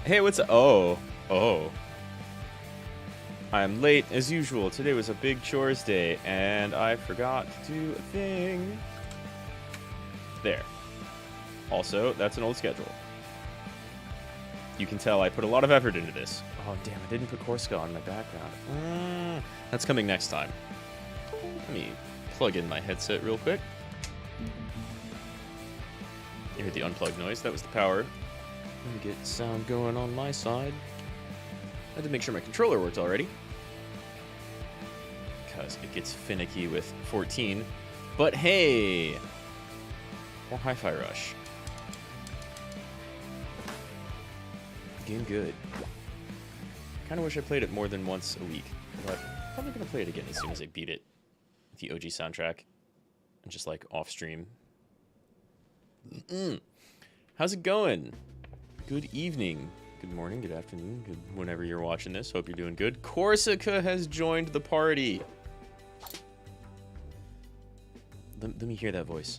Hey, what's... Oh. Oh. I'm late, as usual. Today was a big chores day, and I forgot to do a thing. There. Also, that's an old schedule. You can tell I put a lot of effort into this. Oh, damn, I didn't put Korsica on my background. That's coming next time. Let me plug in my headset real quick. You heard the unplugged noise. That was the power. Let me get sound going on my side. I had to make sure my controller worked already, because it gets finicky with 14. But hey, more Hi-Fi Rush. Game good. Kind of wish I played it more than once a week, but I'm probably gonna play it again as soon as I beat it. The OG soundtrack, and just like off stream. How's it going? Good evening. Good morning, good afternoon, good whenever you're watching this. Hope you're doing good. Korsica has joined the party. Let me hear that voice.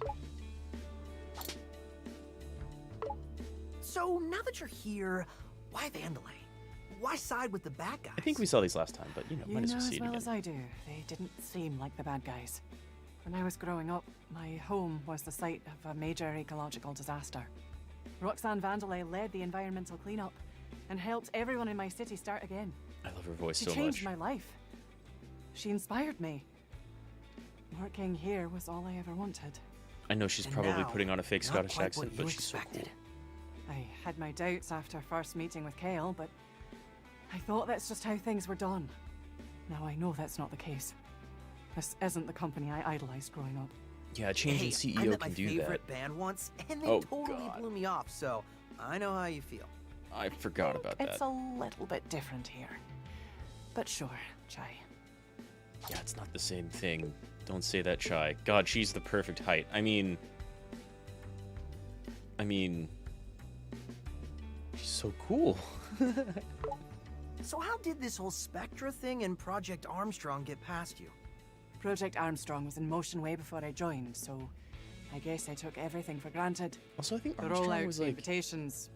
So, now that you're here, why vandalay? Why side with the bad guys? I think we saw these last time, but you know, might as well see it again. as I do, they didn't seem like the bad guys. When I was growing up, my home was the site of a major ecological disaster. Roxanne Vandelay led the environmental cleanup and helped everyone in my city start again. I love her voice She so much. changed my life. She inspired me. Working here was all I ever wanted. I know she's And probably now, putting on a fake not Scottish quite accent, what but you she's so cool. expected. I had my doubts after first meeting with Kale, but I thought that's just how things were done. Now I know that's not the case. This isn't the company I idolized growing up. Yeah, changing I CEO met can my do favorite that. band once, and they Oh, totally God. blew me off, so I know how you feel. I forgot about that. It's a little bit different here. But sure, Chai. Yeah, it's not the same thing. Don't say that, Chai. God, she's the perfect height. I mean, she's so cool. So how did this whole Spectra thing and Project Armstrong get past you? Project Armstrong was in motion way before I joined, so I guess I took everything for granted. Also, I think The Armstrong rollout, was the like invitations,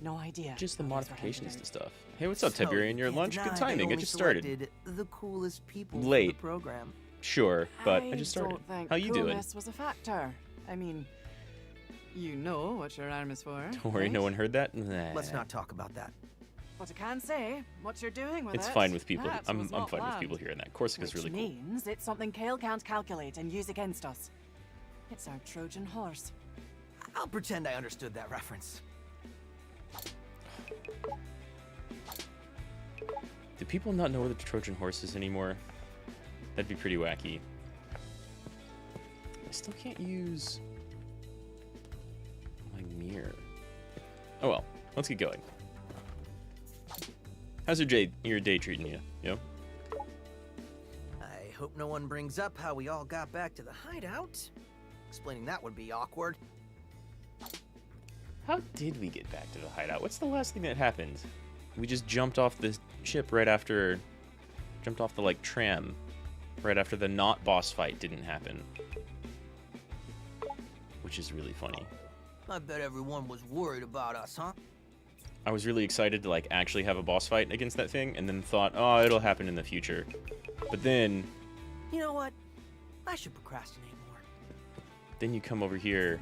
no idea. just the how these were modifications to handed stuff. Hey, what's up, So Tiberian? Your can't lunch? Good deny they timing. I only just started. selected the coolest people Late. for the program. Sure, but I I just started. don't think How you doing? coolness was a factor. I mean, you know what your arm is for. Don't worry, right? no one heard that. Nah. Let's not talk about that. What I can say, what you're doing with It's it. fine with people. that I'm was fine not with planned. people hearing that. Korsica's Which really cool. means it's something Kale can't calculate and use against us. It's our Trojan horse. I'll pretend I understood that reference. Do people not know what the Trojan horse is anymore? That'd be pretty wacky. I still can't use my mirror. Oh well, let's get going. How's your day treating you? You know? I hope no one brings up how we all got back to the hideout. Explaining that would be awkward. How did we get back to the hideout? What's the last thing that happened? We just jumped off the ship right after... Jumped off the, like, tram. Right after the not boss fight didn't happen. Which is really funny. I bet everyone was worried about us, huh? I was really excited to, like, actually have a boss fight against that thing, and then thought, oh, it'll happen in the future. But then... You know what? I should procrastinate more. Then you come over here...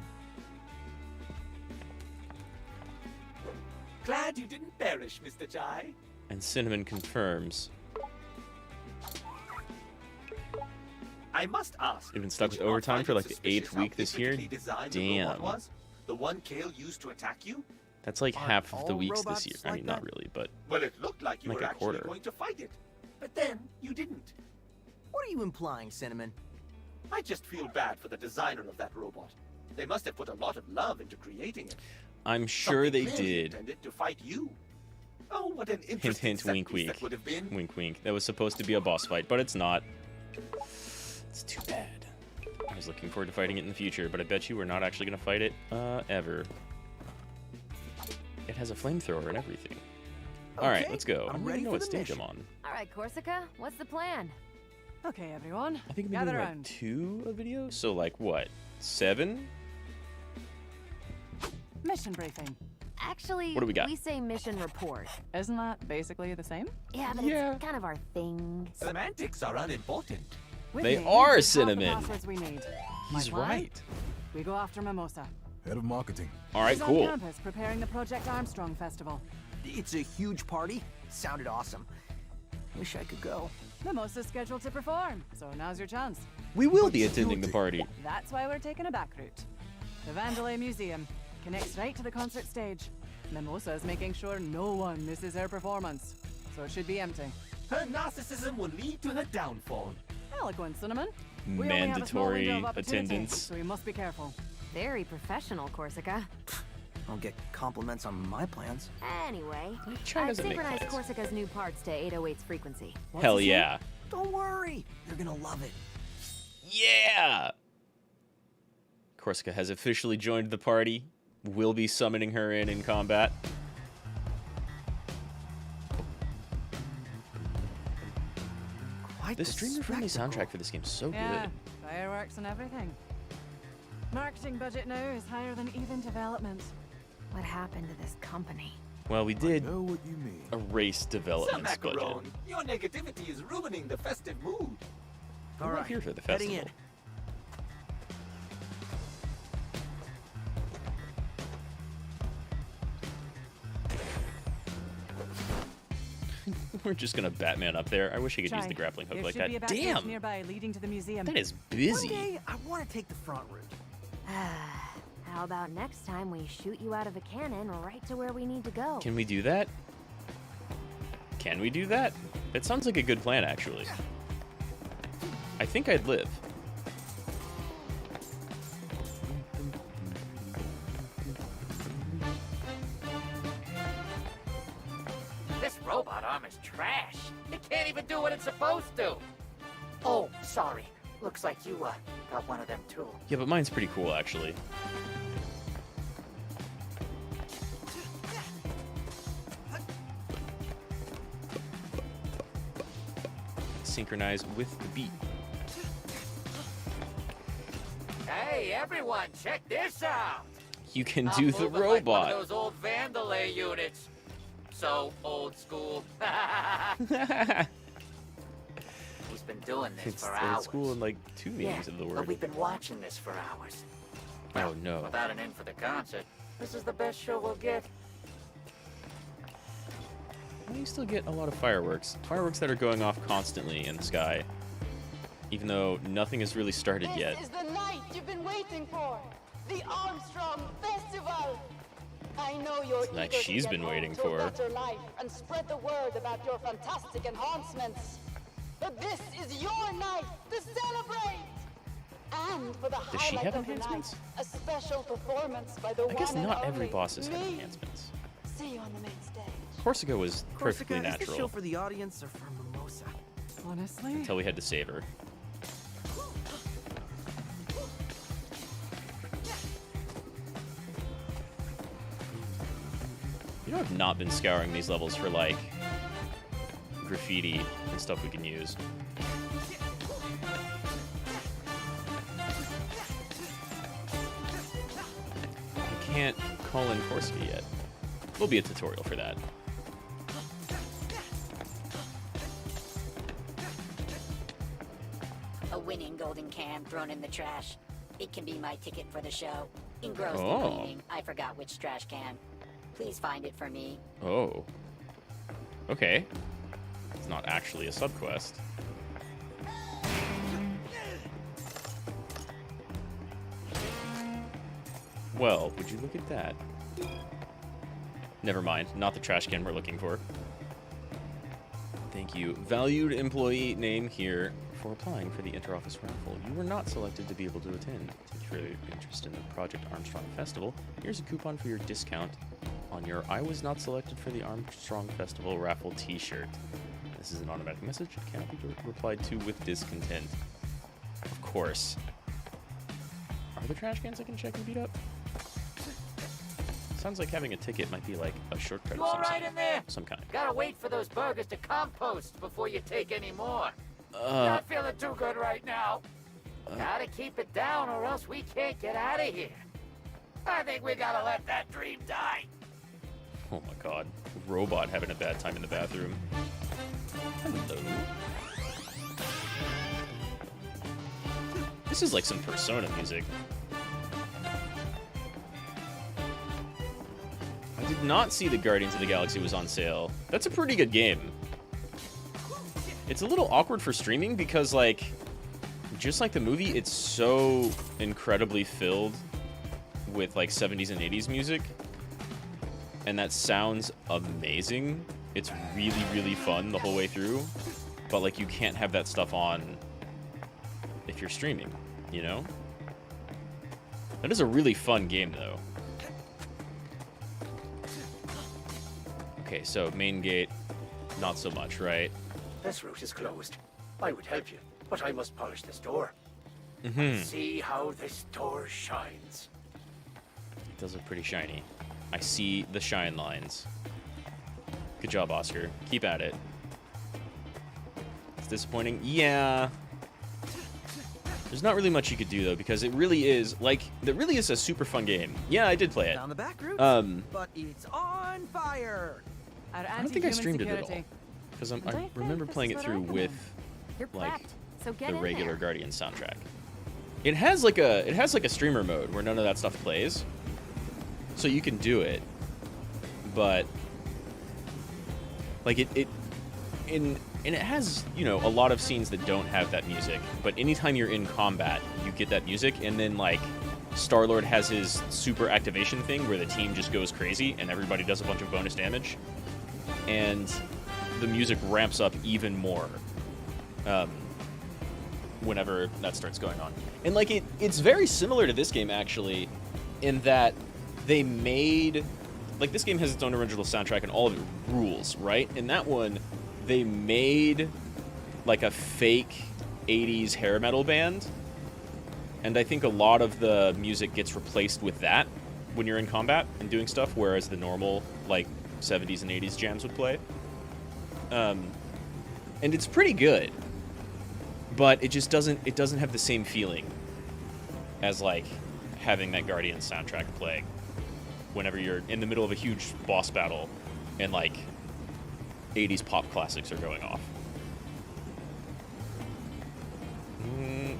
Glad you didn't perish, Mr. Chai. And Cinnamon confirms. I must ask. You've been stuck did with you not overtime find for it like the suspicious 8th how week this year? intricately designed the robot Damn. was? The one Kale used to attack you? That's like Aren't half of the all weeks this robots year. I like mean, not that? really, but... Well, it looked like you Like were a actually quarter. going to fight it. But then you didn't. What are you implying, Cinnamon? I just feel bad for the designer of that robot. They must have put a lot of love into creating it. I'm sure they Something clearly did. intended to fight you. Oh, what an Hint, interesting hint, set wink, piece wink. that would have been. Wink, wink. That was supposed to be a boss fight, but it's not. It's too bad. I was looking forward to fighting it in the future, but I bet you we're not actually going to fight it, ever. It has a flamethrower and everything. Alright, Okay, let's go. I I'm don't ready even know for what the stage I'm mission. on. All right, Korsica, what's the plan? Okay, everyone. I think I'm gather doing like around. 2 a video, so like what? 7? Mission briefing. Actually, What do we got? we say mission report. Isn't that basically the same? Yeah, but Yeah. it's kind of our thing. Semantics are unimportant. With They me, are we have Cinnamon. The passwords we need. My He's plan? right. We go after Mimosa. Head of marketing. All right, She's on cool. campus preparing the Project Armstrong Festival. It's a huge party. Sounded awesome. Wish I could go. Mimosa's scheduled to perform, so now's your chance. We will be attending the party. That's why we're taking a back route. The Vandalay Museum connects right to the concert stage. Mimosa's making sure no one misses her performance, so it should be empty. Her narcissism will lead to her downfall. Eloquent, Cinnamon. We only have a small Mandatory window of opportunity, attendance. so we must be careful. Very professional, Korsica. I'll get compliments on my plans. Anyway, China I've doesn't make synchronized plans. Korsica's new parts to 808's frequency. Hell yeah. Don't worry. You're gonna love it. Yeah! Korsica has officially joined the party. We'll be summoning her in combat. Quite The the streamer-friendly spectacle. soundtrack for this game is so Yeah, good. fireworks and everything. Marketing budget now is higher than even development. What happened to this company? Well, we did Know what you mean. erase development's budget. Macaron, your negativity is ruining the festive mood. We're All not right, here for the heading festival. in. We're just gonna Batman up there. I wish I could use Try. the grappling hook There like should be a that. back route Damn! nearby leading to the museum. That is One busy. day, I want to take the front route. How about next time we shoot you out of a cannon right to where we need to go? Can we do that? Can we do that? That sounds like a good plan, actually. I think I'd live. This robot arm is trash. It can't even do what it's supposed to. Oh, sorry. Looks like you got one of them too. Yeah, but mine's pretty cool, actually. Synchronize with the beat. Hey, everyone, check this out. You can I'm do the moving like one robot. of those old Vandalay units. So old school. He's been doing this It's for old hours. school in like two meanings of the but word. we've been watching this for hours. Oh no. Without an in for the concert, this is the best show we'll get. Well, you still get a lot of fireworks. Fireworks that are going off constantly in the sky. Even though nothing has really started yet. This is the night you've been waiting for. The Armstrong Festival. I know you're the night eager to she's get been home waiting to for. a better life and spread the word about your fantastic enhancements. But this is your night to celebrate. And for the Does she highlight have of the night, enhancements? a special performance by the I guess one and not every only boss has had me. enhancements. See you on the main stage. Korsica was perfectly Korsica, is this show natural for the audience or for Mimosa? Honestly, until we had to save her. You know, I've not been scouring these levels for like graffiti and stuff we can use. I can't call in Korsica yet. Will be a tutorial for that. A winning golden can thrown in the trash. It can be my ticket for the show. Engrossed Oh. in cleaning, I forgot which trash can. Please find it for me. Oh. Okay. It's not actually a subquest. Well, would you look at that? Never mind, not the trash can we're looking for. Thank you. Valued employee name here for applying for the interoffice raffle. You were not selected to be able to attend. Thank you for your interest in the Project Armstrong Festival. Here's a coupon for your discount on your I was not selected for the Armstrong Festival raffle t-shirt. This is an automatic message. It cannot be replied to with discontent. Of course. Are there trash cans I can check and beat up? Sounds like having a ticket might be like a shortcut You of all some, right in there? some kind. Gotta wait for those burgers to compost before you take any more. Not feeling too good right now. Gotta keep it down or else we can't get out of here. I think we gotta let that dream die. Oh my god. Robot having a bad time in the bathroom. Hello. This is like some Persona music. I did not see that Guardians of the Galaxy was on sale. That's a pretty good game. It's a little awkward for streaming because, like, just like the movie, it's so incredibly filled with, like, 70s and 80s music. And that sounds amazing. It's really, really fun the whole way through. But, like, you can't have that stuff on if you're streaming, you know? That is a really fun game, though. Okay, so main gate, not so much, right? This route is closed. I would help you, but I must polish this door. Mm-hmm. See how this door shines. It does look pretty shiny. I see the shine lines. Good job, Oscar. Keep at it. It's disappointing. Yeah. There's not really much you could do, though, because it really is, like, it really is a super fun game. Yeah, I did play it. Down the back route, But it's on fire. Our I don't think I anti-human streamed it at all. security. Because And I think remember this playing is it what through I can with, You're like, prepped, so get the in regular there. Guardian soundtrack. It has like a streamer mode where none of that stuff plays. So you can do it. But like and it has, you know, a lot of scenes that don't have that music, but anytime you're in combat, you get that music, and then like Star-Lord has his super activation thing where the team just goes crazy and everybody does a bunch of bonus damage. And the music ramps up even more whenever that starts going on. And like it's very similar to this game actually, in that they made, like, this game has its own original soundtrack and all of it rules, right? In that one, they made like a fake 80s hair metal band, and I think a lot of the music gets replaced with that when you're in combat and doing stuff, whereas the normal like 70s and 80s jams would play. And it's pretty good, but it just doesn't have the same feeling as like having that Guardian soundtrack playing whenever you're in the middle of a huge boss battle and like 80s pop classics are going off.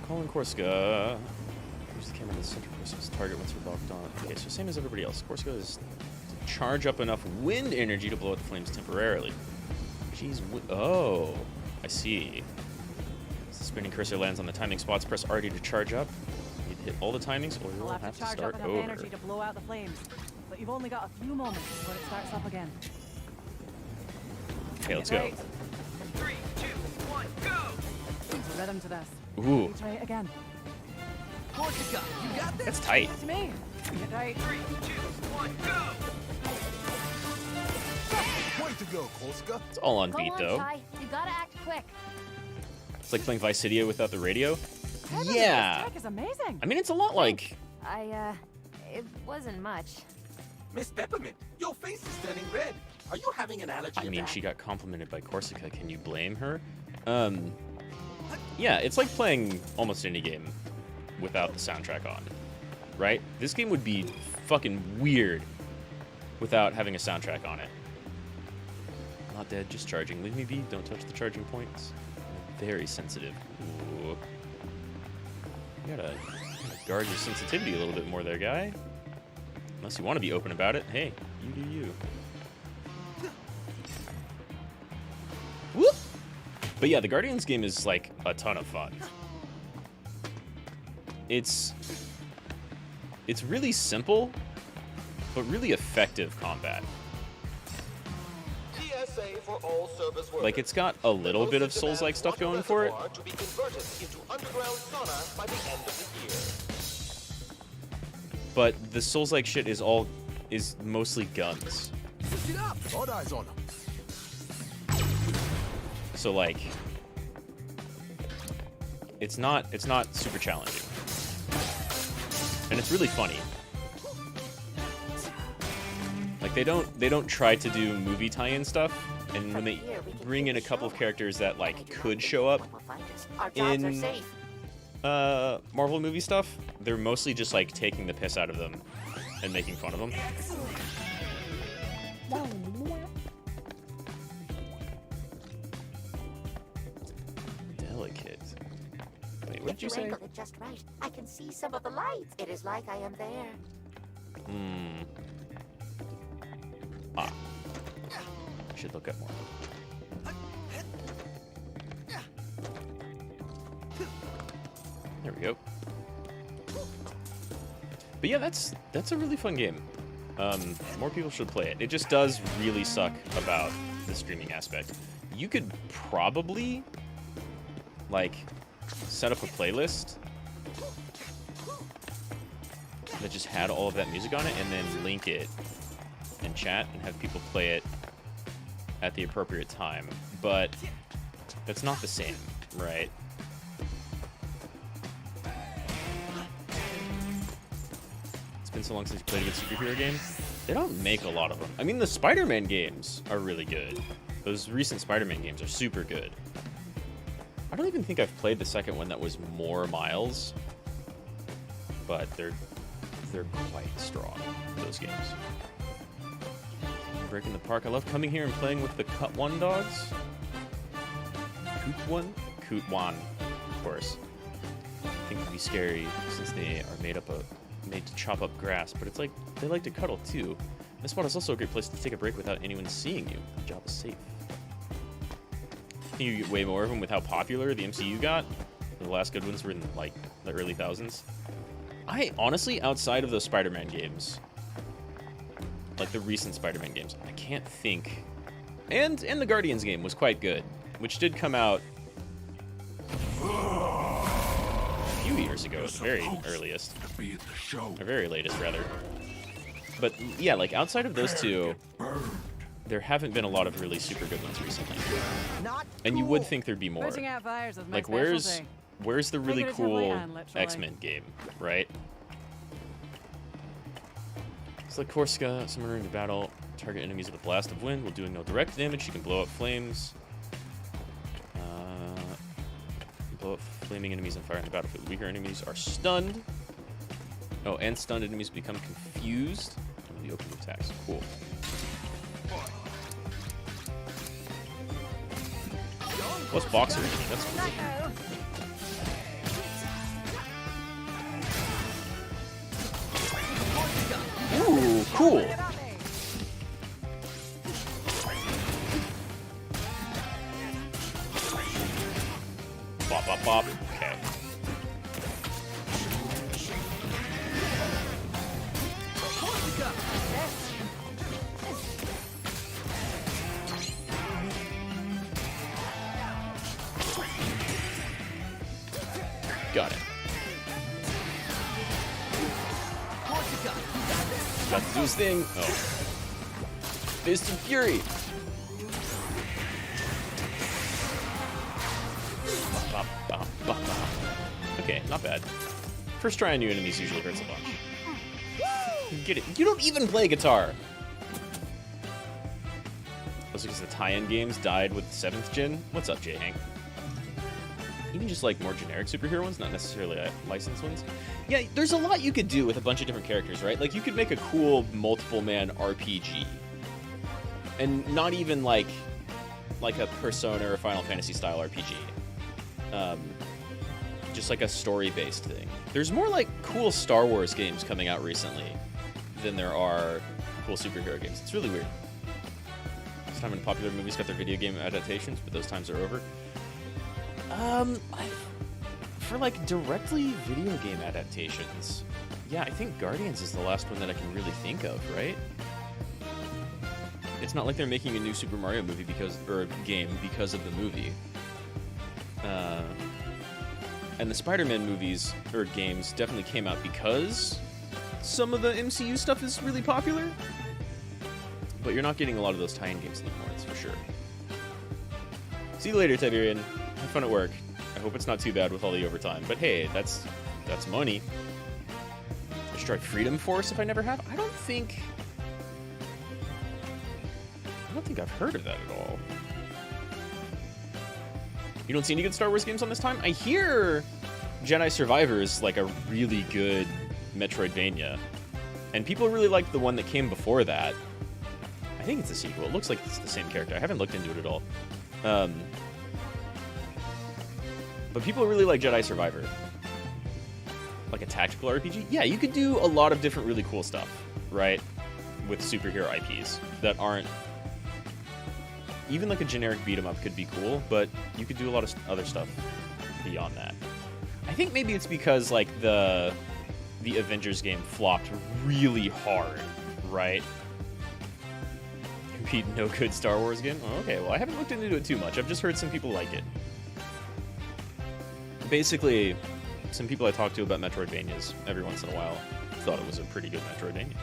Calling Korsica. Use the camera in the center of Korsica's target once you're locked on. Okay, so same as everybody else. Korsica is to charge up enough wind energy to blow out the flames temporarily. Jeez, oh, I see. As the spinning cursor lands on the timing spots, press RD to charge up. You hit all the timings, or you'll We'll have to charge start up enough over. energy to blow out the flames, but you've only got a few moments before it starts up again. Okay, let's go. Right. 3, 2, 1, go! There's a rhythm to this. Ooh, Try it again. Korsica, you got this. that's tight. To me. Get right. 3, 2, 1, go! Way to go, Korsica. It's all on Go beat, on, though. Ty. You gotta act quick. It's like playing Vice City without the radio. This Yeah. track is amazing. I mean, it's a lot like... It wasn't much. Miss Peppermint, your face is turning red. Are you having an allergy I mean, attack? she got complimented by Korsica. Can you blame her? Yeah, it's like playing almost any game without the soundtrack on, right? This game would be fucking weird without having a soundtrack on it. Not dead, just charging. Leave me be. Don't touch the charging points. Very sensitive. Ooh. You gotta guard your sensitivity a little bit more there, guy. Unless you want to be open about it. Hey, you do you. Whoop! But yeah, the Guardians game is like a ton of fun. It's really simple, but really effective combat. TSA for all service workers. Like, it's got a little bit of Souls-like stuff going for it. To be converted into underground sauna by the end of the year. But the Souls-like shit is mostly guns. Switch it up. All eyes on him. So like, it's not super challenging, and it's really funny. Like they don't try to do movie tie-in stuff, and when they bring in a couple of characters that like could show up Our jobs are in safe. Marvel movie stuff, they're mostly just like taking the piss out of them and making fun of them. Delicate. Wait, what did you say? Angled it just right, I can see some of the lights. It is like I am there. Ah. I should look up more. There we go. But yeah, that's a really fun game. More people should play it. It just does really suck about the streaming aspect. You could probably, like, set up a playlist that just had all of that music on it and then link it in chat and have people play it at the appropriate time. But that's not the same, right? It's been so long since you played a good superhero game. They don't make a lot of them. I mean, the Spider-Man games are really good. Those recent Spider-Man games are super good. I don't even think I've played the second one that was more Miles, but they're quite strong, those games. Breaking the park. I love coming here and playing with the Cut One dogs. Coot One, of course. I think it would be scary since they are made to chop up grass, but it's like they like to cuddle too. This spot is also a great place to take a break without anyone seeing you. The job is safe. I think you get way more of them with how popular the MCU got. The last good ones were in like the early thousands. I honestly, outside of those Spider-Man games, like the recent Spider-Man games, I can't think. And the Guardians game was quite good, which did come out a few years ago, at the very earliest. Or very latest, rather. But yeah, like outside of those two, there haven't been a lot of really super good ones recently. And you would think there'd be more. Putting out fires is my Like specialty. where's the really Figuratively cool and literally. X-Men game, right? It's like Korsica, summoner into battle, target enemies with a blast of wind while doing no direct damage. You can blow up flames. Blow up flaming enemies and fire in the battlefield. Weaker enemies are stunned. Oh, and stunned enemies become confused. Oh, the opening attacks. Cool. What's boxer? That's cool. Ooh, cool. Bop, bop, bop. Okay. Got it. Got to do his thing. Oh. Fist of Fury. Bop, bop, bop, bop. Okay, not bad. First try on new enemies usually hurts a bunch. Get it. You don't even play guitar. Also because the tie-in games died with the 7th gen. What's up, J-Hank? Even just like more generic superhero ones, not necessarily licensed ones. Yeah, there's a lot you could do with a bunch of different characters, right? Like you could make a cool multiple-man RPG. And not even like a Persona or Final Fantasy style RPG. Just like a story-based thing. There's more like cool Star Wars games coming out recently than there are cool superhero games. It's really weird. This time when popular movies got their video game adaptations, but those times are over. For like directly video game adaptations, yeah, I think Guardians is the last one that I can really think of, right? It's not like they're making a new Super Mario movie game because of the movie. And the Spider-Man movies or games definitely came out because some of the MCU stuff is really popular. But you're not getting a lot of those tie-in games anymore, that's for sure. See you later, Tiberian. Have fun at work. I hope it's not too bad with all the overtime. But hey, that's money. Let's try Freedom Force if I never have. I don't think I've heard of that at all. You don't see any good Star Wars games on this time? I hear Jedi Survivor is like a really good Metroidvania. And people really liked the one that came before that. I think it's a sequel. It looks like it's the same character. I haven't looked into it at all. But people really like Jedi Survivor. Like a tactical RPG? Yeah, you could do a lot of different really cool stuff, right? With superhero IPs that aren't... Even like a generic beat-em-up could be cool, but you could do a lot of other stuff beyond that. I think maybe it's because, like, the Avengers game flopped really hard, right? Compete no good Star Wars game? Oh, okay, well, I haven't looked into it too much. I've just heard some people like it. Basically, some people I talked to about Metroidvanias every once in a while thought it was a pretty good Metroidvania.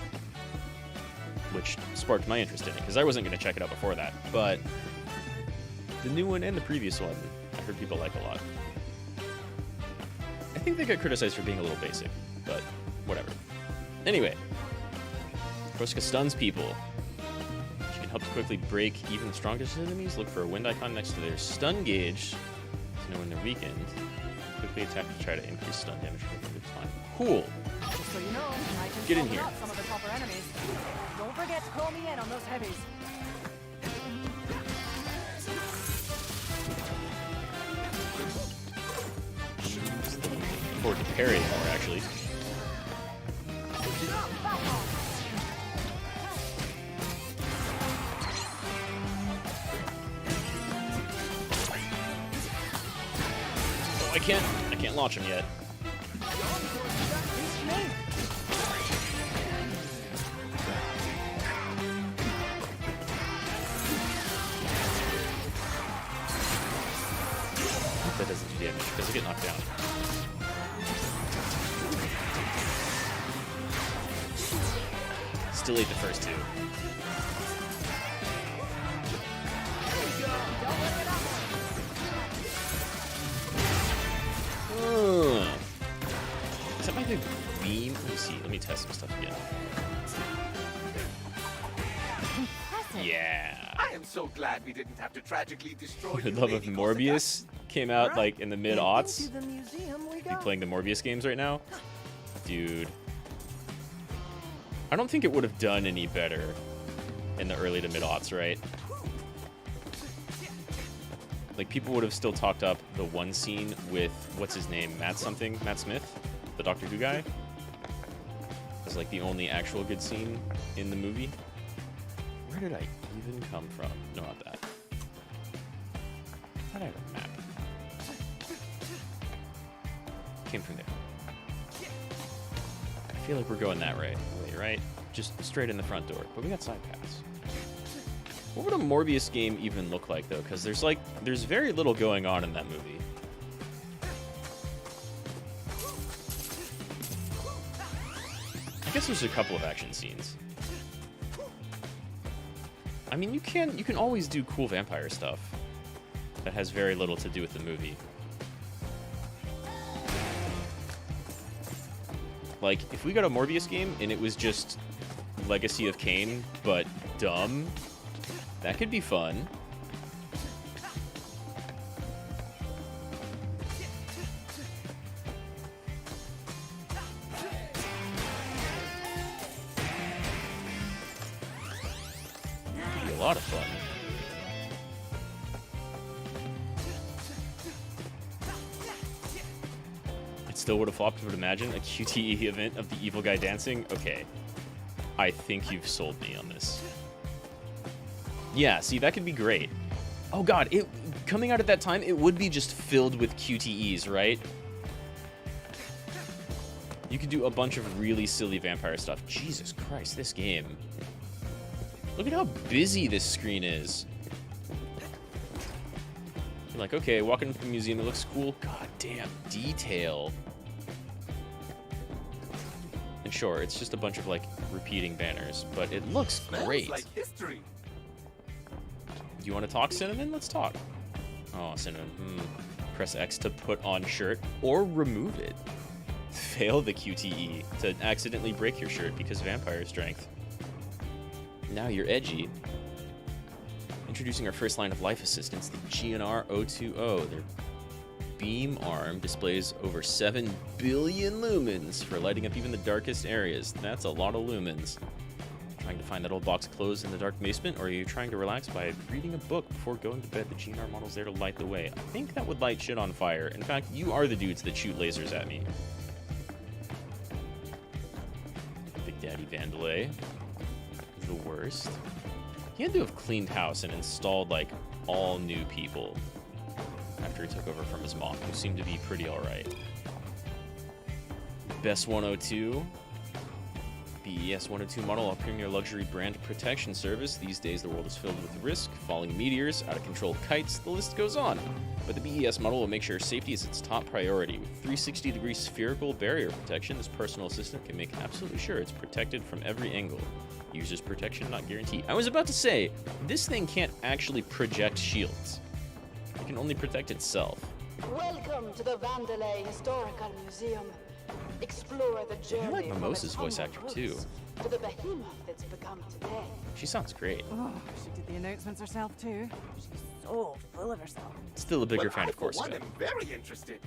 Which sparked my interest in it, because I wasn't going to check it out before that. But the new one and the previous one, I heard people like a lot. I think they got criticized for being a little basic, but whatever. Anyway, Korsica stuns people. She can help to quickly break even the strongest enemies. Look for a wind icon next to their stun gauge to know when they're weakened. Quickly attack to try to increase stun damage for a good time. Cool. Just so you know, I can Get in summon here. up some of the tougher enemies. Don't forget to call me in on those heavies. Forward to parry more, actually. Oh, I can't launch him yet. That doesn't do damage because I get knocked down. Still ate the first two. Is that my big beam? Let me see. Let me test some stuff again. Yeah. I am so glad we didn't have to tragically destroy The you, Love of Lady Morbius came out like in the mid-aughts. Into the museum we You go. playing the Morbius games right now? Dude. I don't think it would have done any better in the early to mid-aughts, right? Like, people would have still talked up the one scene with, what's his name, Matt Smith, the Doctor Who guy, as like the only actual good scene in the movie. Where did I even come from? No, not that. I thought I had a map. Came from there. I feel like we're going that way, right? Just straight in the front door, but we got side paths. What would a Morbius game even look like, though? Because there's very little going on in that movie. I guess there's a couple of action scenes. I mean, you can always do cool vampire stuff that has very little to do with the movie. Like, if we got a Morbius game and it was just Legacy of Kain, but dumb, that could be fun. Could be a lot of fun. It still would have flopped, but imagine a QTE event of the evil guy dancing. Okay. I think you've sold me on this. Yeah, see, that could be great. Oh god, coming out at that time, it would be just filled with QTEs, right? You could do a bunch of really silly vampire stuff. Jesus Christ, this game. Look at how busy this screen is. You're like, okay, walking into the museum, it looks cool. God damn, detail. And sure, it's just a bunch of, like, repeating banners, but it looks great. Smells like history. You want to talk, Cinnamon? Let's talk. Oh, Cinnamon. Press X to put on shirt or remove it. Fail the QTE to accidentally break your shirt because vampire strength. Now you're edgy. Introducing our first line of life assistance, the GNR 020. Their beam arm displays over 7 billion lumens for lighting up even the darkest areas. That's a lot of lumens. Trying to find that old box of clothes in the dark basement, or are you trying to relax by reading a book before going to bed? The GNR model's there to light the way. I think that would light shit on fire. In fact, you are the dudes that shoot lasers at me. Big Daddy Vandalay. The worst. He had to have cleaned house and installed, like, all new people after he took over from his mom, who seemed to be pretty alright. Best 102. BES 102 model offering your luxury brand protection service. These days, the world is filled with risk, falling meteors, out-of-control kites, the list goes on. But the BES model will make sure safety is its top priority. With 360-degree spherical barrier protection, this personal assistant can make absolutely sure it's protected from every angle. User's protection not guaranteed. I was about to say, this thing can't actually project shields. It can only protect itself. Welcome to the Vandalay Historical Museum. Explore the journey. I like Mimosa's voice actor too. To the behemoth that's become today. She sounds great. Oh, she did the announcements herself too. She's so full of herself. Still a bigger fan of Korsica. I'm very interested.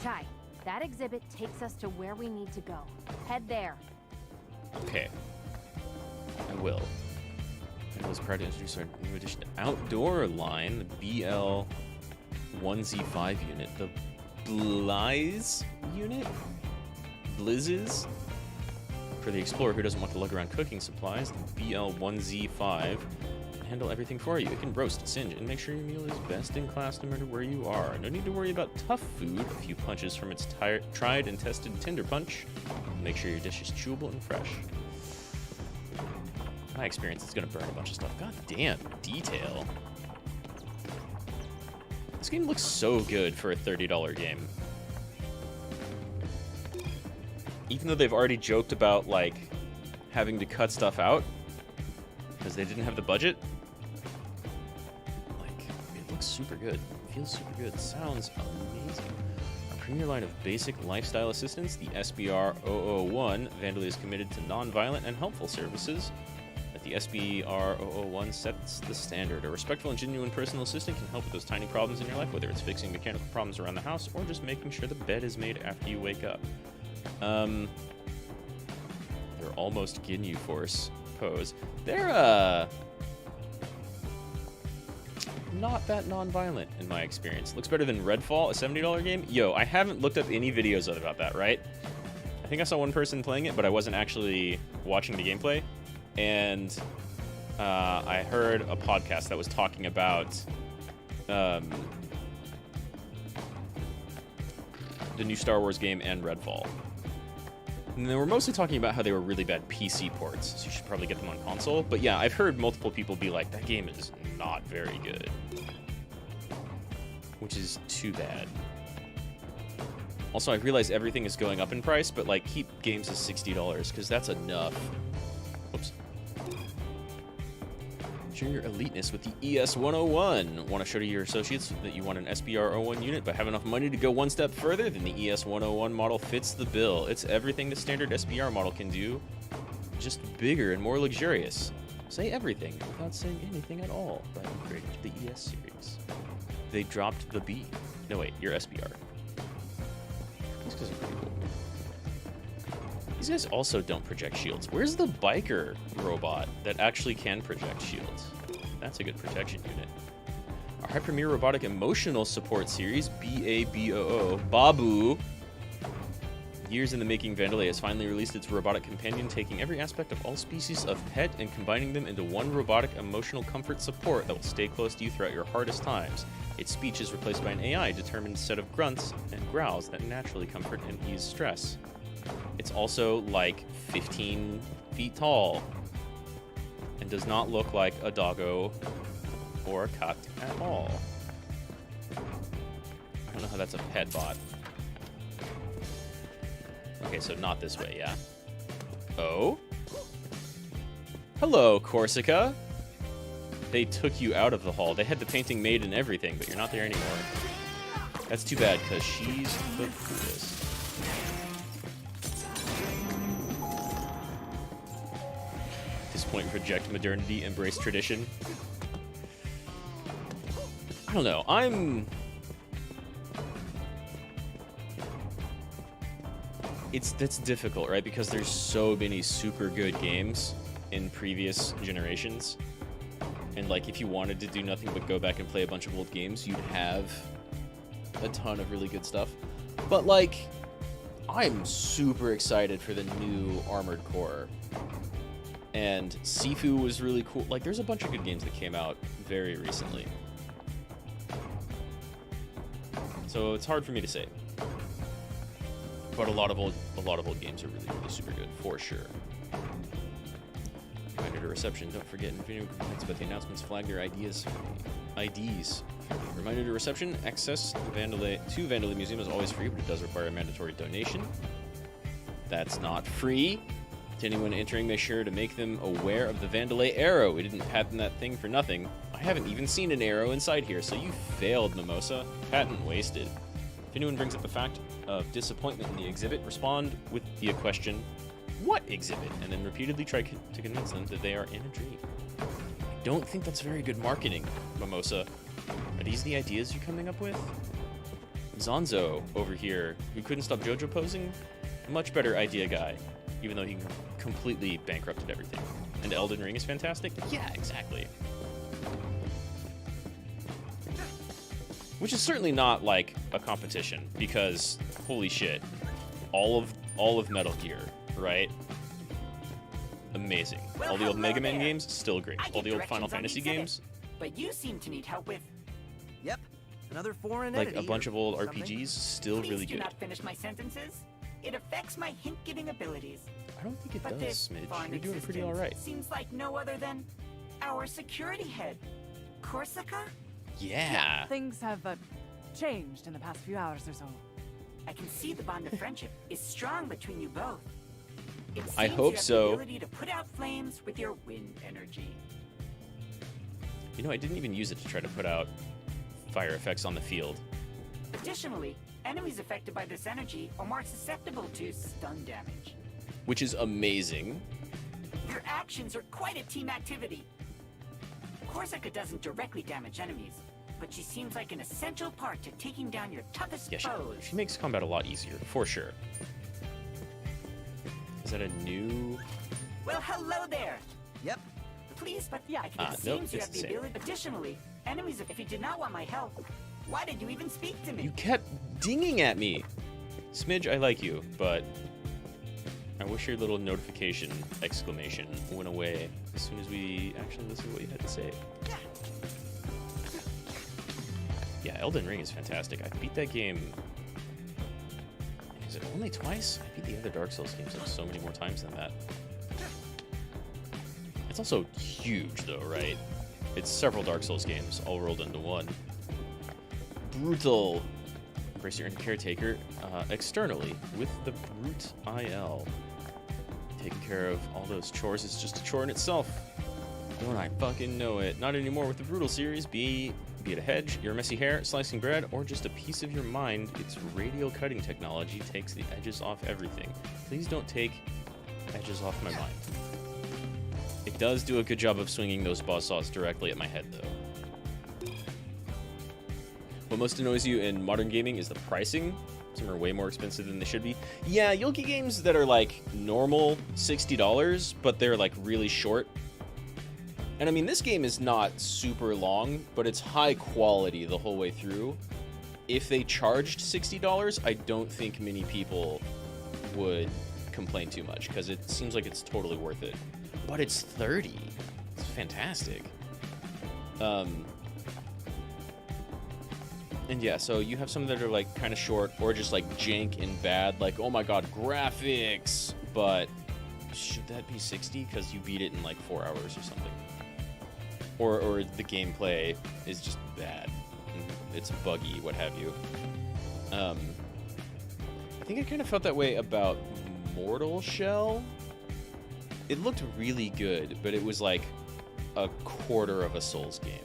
Chai, that exhibit takes us to where we need to go. Head there. Okay. I will. I was proud to introduce our new addition to outdoor line, the BL1Z5 unit. The Blize unit? Blizzes? For the explorer who doesn't want to lug around cooking supplies, the BL1Z5 can handle everything for you. It can roast, singe, and make sure your meal is best in class no matter where you are. No need to worry about tough food. A few punches from its tried and tested Tinder Punch. Make sure your dish is chewable and fresh. My experience is gonna burn a bunch of stuff. God damn, detail. This game looks so good for a $30 game. Even though they've already joked about, like, having to cut stuff out because they didn't have the budget, like, it looks super good. It feels super good. Sounds amazing. A premier line of basic lifestyle assistance, the SBR-001, Vandalay is committed to non-violent and helpful services. The SBR-001 sets the standard. A respectful and genuine personal assistant can help with those tiny problems in your life, whether it's fixing mechanical problems around the house or just making sure the bed is made after you wake up. They're almost Ginyu Force pose. They're, not that non-violent in my experience. Looks better than Redfall, a $70 game. Yo, I haven't looked up any videos about that, right? I think I saw one person playing it, but I wasn't actually watching the gameplay. And I heard a podcast that was talking about the new Star Wars game and Redfall. And they were mostly talking about how they were really bad PC ports, so you should probably get them on console. But yeah, I've heard multiple people be like, that game is not very good. Which is too bad. Also, I realize everything is going up in price, but like, keep games at $60, because that's enough. Whoops. Show your eliteness with the ES-101. Want to show to your associates that you want an SBR-01 unit, but have enough money to go one step further? Then the ES-101 model fits the bill. It's everything the standard SBR model can do, just bigger and more luxurious. Say everything without saying anything at all by upgrading to the ES series. They dropped the B. No, wait, your SBR. These guys are pretty cool. These guys also don't project shields. Where's the biker robot that actually can project shields? That's a good protection unit. Our High Premier Robotic Emotional Support Series, BABOO, Babu. Years in the making, Vandalay has finally released its robotic companion, taking every aspect of all species of pet and combining them into one robotic emotional comfort support that will stay close to you throughout your hardest times. Its speech is replaced by an AI-determined set of grunts and growls that naturally comfort and ease stress. It's also like 15 feet tall and does not look like a doggo or a cat at all. I don't know how that's a pet bot. Okay, so not this way, yeah? Oh? Hello, Korsica. They took you out of the hall. They had the painting made and everything, but you're not there anymore. That's too bad, because she's the coolest. Disappoint, reject modernity, embrace tradition. I don't know. That's difficult, right? Because there's so many super good games, in previous generations. And like, if you wanted to do nothing but go back and play a bunch of old games, you'd have a ton of really good stuff. But like, I'm super excited for the new Armored Core. And Sifu was really cool. Like, there's a bunch of good games that came out very recently. So it's hard for me to say. But a lot of old games are really, really super good, for sure. Reminder to reception, don't forget, if anyone complains about the announcements, flag their IDs. Reminder to reception, access to Vandalay Museum is always free, but it does require a mandatory donation. That's not free. To anyone entering, make sure to make them aware of the Vandalay arrow. We didn't patent that thing for nothing. I haven't even seen an arrow inside here, so you failed, Mimosa. Patent wasted. If anyone brings up the fact of disappointment in the exhibit, respond with the question, what exhibit? And then repeatedly try to convince them that they are in a dream. I don't think that's very good marketing, Mimosa. Are these the ideas you're coming up with? Zonzo over here, who couldn't stop JoJo posing? Much better idea guy, even though he completely bankrupted everything. And Elden Ring is fantastic? Yeah, exactly. Which is certainly not like a competition, because holy shit, all of Metal Gear, right? Amazing. Well, all the old Mega Man there. games, still great. I All get the old Final directions on Fantasy the exhibit, games, But you seem to need help with. Yep, another foreign like entity a bunch or of old something. RPGs, still Please really do good. not finish my sentences. It affects my hint-giving abilities. I don't think it But does, this Smidge. foreign You're doing pretty existence alright. Seems like no other than our security head, Korsica. Yeah. Things have changed in the past few hours or so. I can see the bond of friendship is strong between you both. It seems I hope you have so. The ability to put out flames with your wind energy. You know, I didn't even use it to try to put out fire effects on the field. Additionally, enemies affected by this energy are more susceptible to stun damage. Which is amazing. Your actions are quite a team activity. Korsica doesn't directly damage enemies, but she seems like an essential part to taking down your toughest Yeah, foes. she makes combat a lot easier, for sure. Is that a new... Well, hello there. Yep. Please, but Yeah. it Nope, seems you it's have the the same. ability. Additionally, enemies, if you did not want my help, why did you even speak to me? You kept dinging at me! Smidge, I like you, but... I wish your little notification exclamation went away as soon as we actually listened to what you had to say. Yeah, Elden Ring is fantastic. I beat that game... Is it only twice? I beat the other Dark Souls games like so many more times than that. It's also huge though, right? It's several Dark Souls games all rolled into one. Brutal. Embrace your inner caretaker externally with the Brute IL. Taking care of all those chores is just a chore in itself. Don't I fucking know it. Not anymore with the Brutal series. Be it a hedge, your messy hair, slicing bread, or just a piece of your mind, its radial cutting technology takes the edges off everything. Please don't take edges off my mind. It does do a good job of swinging those buzzsaws directly at my head, though. What most annoys you in modern gaming is the pricing. Some are way more expensive than they should be. Yeah, you'll get games that are like normal $60, but they're like really short. And I mean, this game is not super long, but it's high quality the whole way through. If they charged $60, I don't think many people would complain too much, because it seems like it's totally worth it. But it's $30. It's fantastic. And yeah, so you have some that are like kind of short or just like jank and bad, like, oh my god, graphics. But should that be 60 because you beat it in like 4 hours or something? Or the gameplay is just bad. It's buggy, what have you. I think I kind of felt that way about Mortal Shell. It looked really good, but it was like a quarter of a Souls game.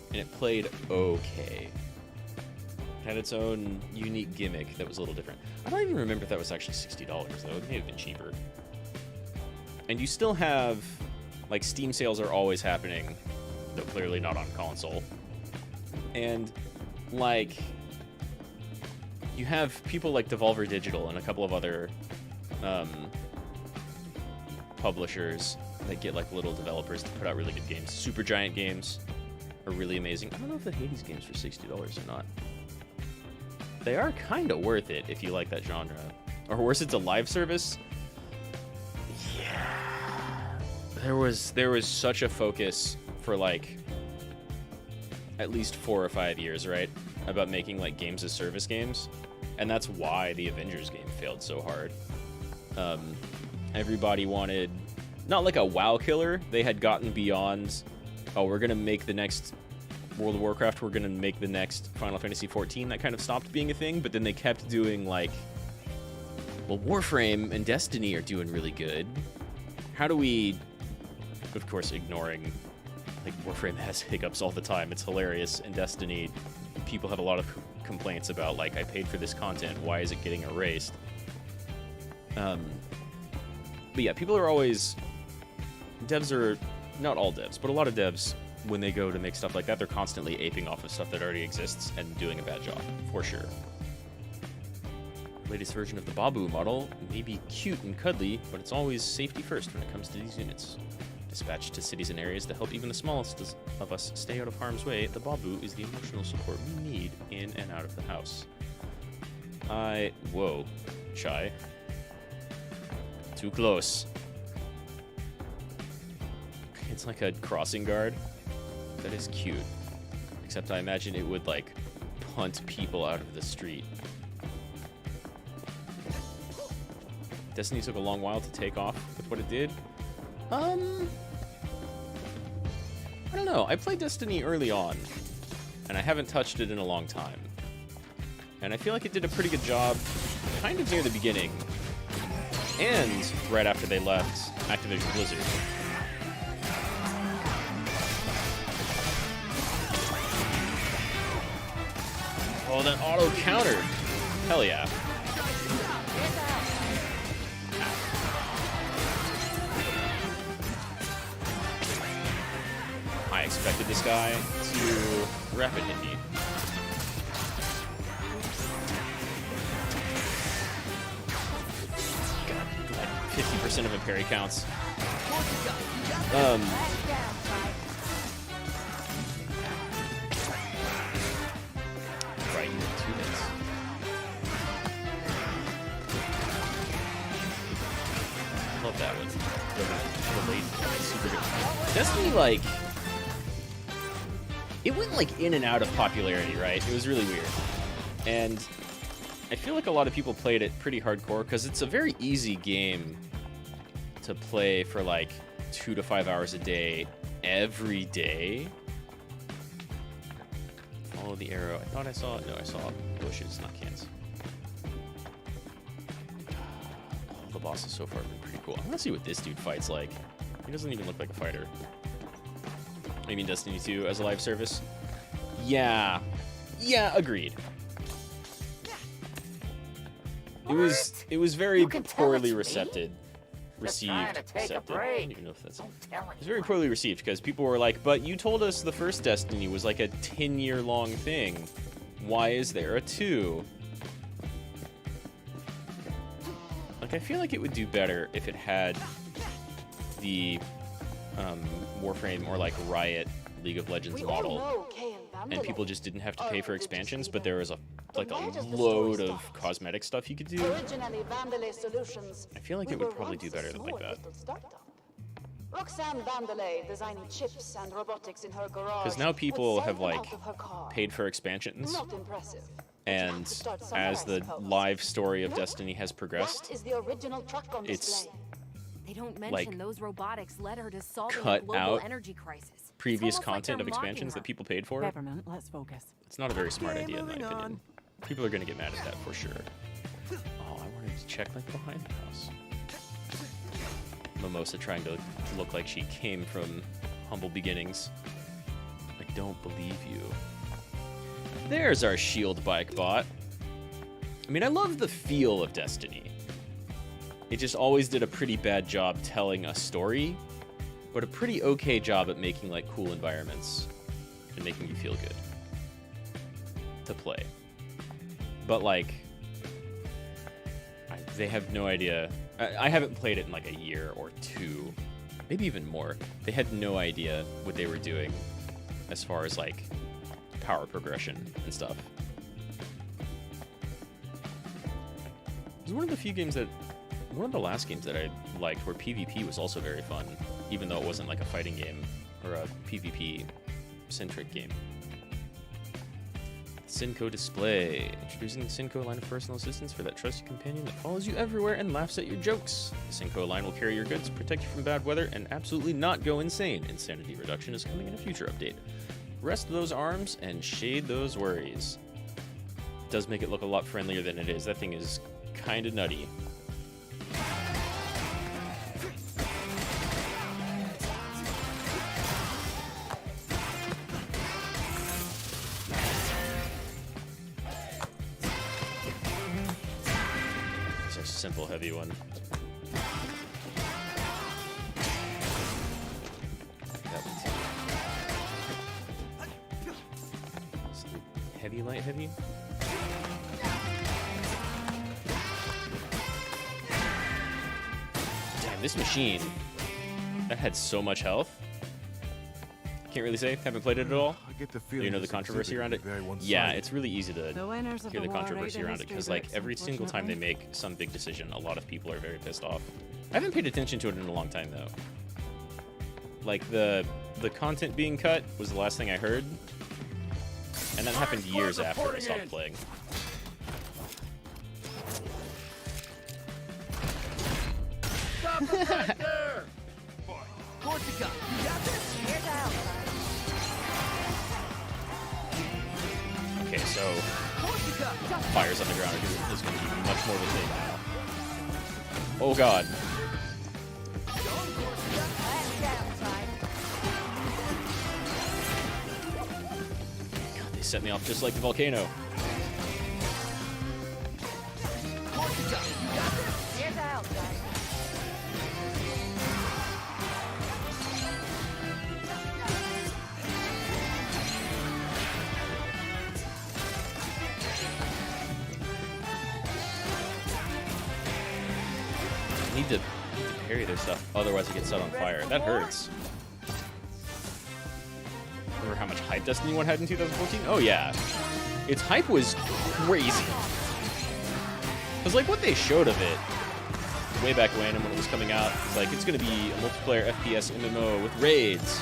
And it played okay. It had its own unique gimmick that was a little different. I don't even remember if that was actually $60, though. It may have been cheaper. And you still have, like, Steam sales are always happening, though clearly not on console. And, like, you have people like Devolver Digital and a couple of other publishers that get like little developers to put out really good games. Super giant games are really amazing. I don't know if the Hades games were $60 or not. They are kind of worth it if you like that genre. Or worse, it's a live service. Yeah. There was such a focus for like at least 4 or 5 years, right? About making like games as service games. And that's why the Avengers game failed so hard. Everybody wanted, not like a WoW killer. They had gotten beyond, oh, we're going to make the next World of Warcraft, we're going to make the next Final Fantasy XIV. That kind of stopped being a thing, but then they kept doing like, well, Warframe and Destiny are doing really good. How do we, of course, ignoring, like, Warframe has hiccups all the time. It's hilarious. And Destiny, people have a lot of complaints about, like, I paid for this content. Why is it getting erased? But yeah, people are always, devs are, not all devs, but a lot of devs, when they go to make stuff like that, they're constantly aping off of stuff that already exists and doing a bad job, for sure. The latest version of the Babu model may be cute and cuddly, but it's always safety first when it comes to these units. Dispatched to cities and areas to help even the smallest of us stay out of harm's way, the Babu is the emotional support we need in and out of the house. Whoa, Shy. Too close. It's like a crossing guard. That is cute. Except I imagine it would, like, punt people out of the street. Destiny took a long while to take off with what it did. I don't know. I played Destiny early on, and I haven't touched it in a long time. And I feel like it did a pretty good job kind of near the beginning, and right after they left Activision Blizzard. Oh, that auto counter. Hell yeah. I expected this guy to rapid hit me. God, like 50% of a parry counts. Right, 2 hits. Love that one. The late, super good. Destiny, like, it went like in and out of popularity, right? It was really weird. And I feel like a lot of people played it pretty hardcore because it's a very easy game to play for like 2 to 5 hours a day, every day. Follow the arrow. I thought I saw, no, I saw bushes, not cans. All the bosses so far have been pretty cool. I want to see what this dude fights like. He doesn't even look like a fighter. You mean Destiny 2 as a live service? Yeah. Yeah, agreed. It was very poorly received. I don't even know if that's... It was very poorly received because people were like, but you told us the first Destiny was like a 10-year-long thing. Why is there a 2? Like, I feel like it would do better if it had the Warframe or like Riot League of Legends model, and people just didn't have to pay for expansions, but there was a load of cosmetic stuff you could do. I feel like it would probably do better like that. Roxanne Vandelay designing chips and robotics in her garage. Because now people have like paid for expansions, and as the live story of Destiny has progressed, it's they don't mention like those robotics led her to solve cut a global out energy crisis. previous content of expansions that people paid for. Peppermint, let's focus. It's not a very smart idea in my opinion. People are gonna get mad at that for sure. Oh, I wanted to check like behind the house. Mimosa trying to look like she came from humble beginnings. I don't believe you. There's our shield bike bot. I mean, I love the feel of Destiny. It just always did a pretty bad job telling a story, but a pretty okay job at making like cool environments and making you feel good to play. But like, they have no idea I haven't played it in like a year or two, maybe even more. They had no idea what they were doing as far as like power progression and stuff. It was one of the few games that, one of the last games that I liked where PvP was also very fun, even though it wasn't like a fighting game or a PvP-centric game. Synco display. Introducing the Synco line of personal assistants for that trusty companion that follows you everywhere and laughs at your jokes. The Synco line will carry your goods, protect you from bad weather, and absolutely not go insane. Insanity reduction is coming in a future update. Rest those arms and shade those worries. It does make it look a lot friendlier than it is. That thing is kind of nutty. Simple heavy one. That one too. Heavy, light, heavy. Damn, this machine that had so much health. Can't really say. Haven't played it at all. I get the feeling you know the controversy around it? Yeah, it's really easy to hear the controversy around it because, like, every single time they make some big decision, a lot of people are very pissed off. I haven't paid attention to it in a long time, though. Like, the content being cut was the last thing I heard, and that happened years after I stopped playing. Stop it right there! Korsica, you got this? Here's the outside. Okay, so fires on the ground is going to be much more of a thing now. Oh god. God, they set me off just like the volcano. Here's the outside. Need to parry their stuff, otherwise it gets set on fire. That hurts. Remember how much hype Destiny 1 had in 2014? Oh yeah. Its hype was crazy. Because like what they showed of it way back when and when it was coming out, it's like it's going to be a multiplayer FPS MMO with raids.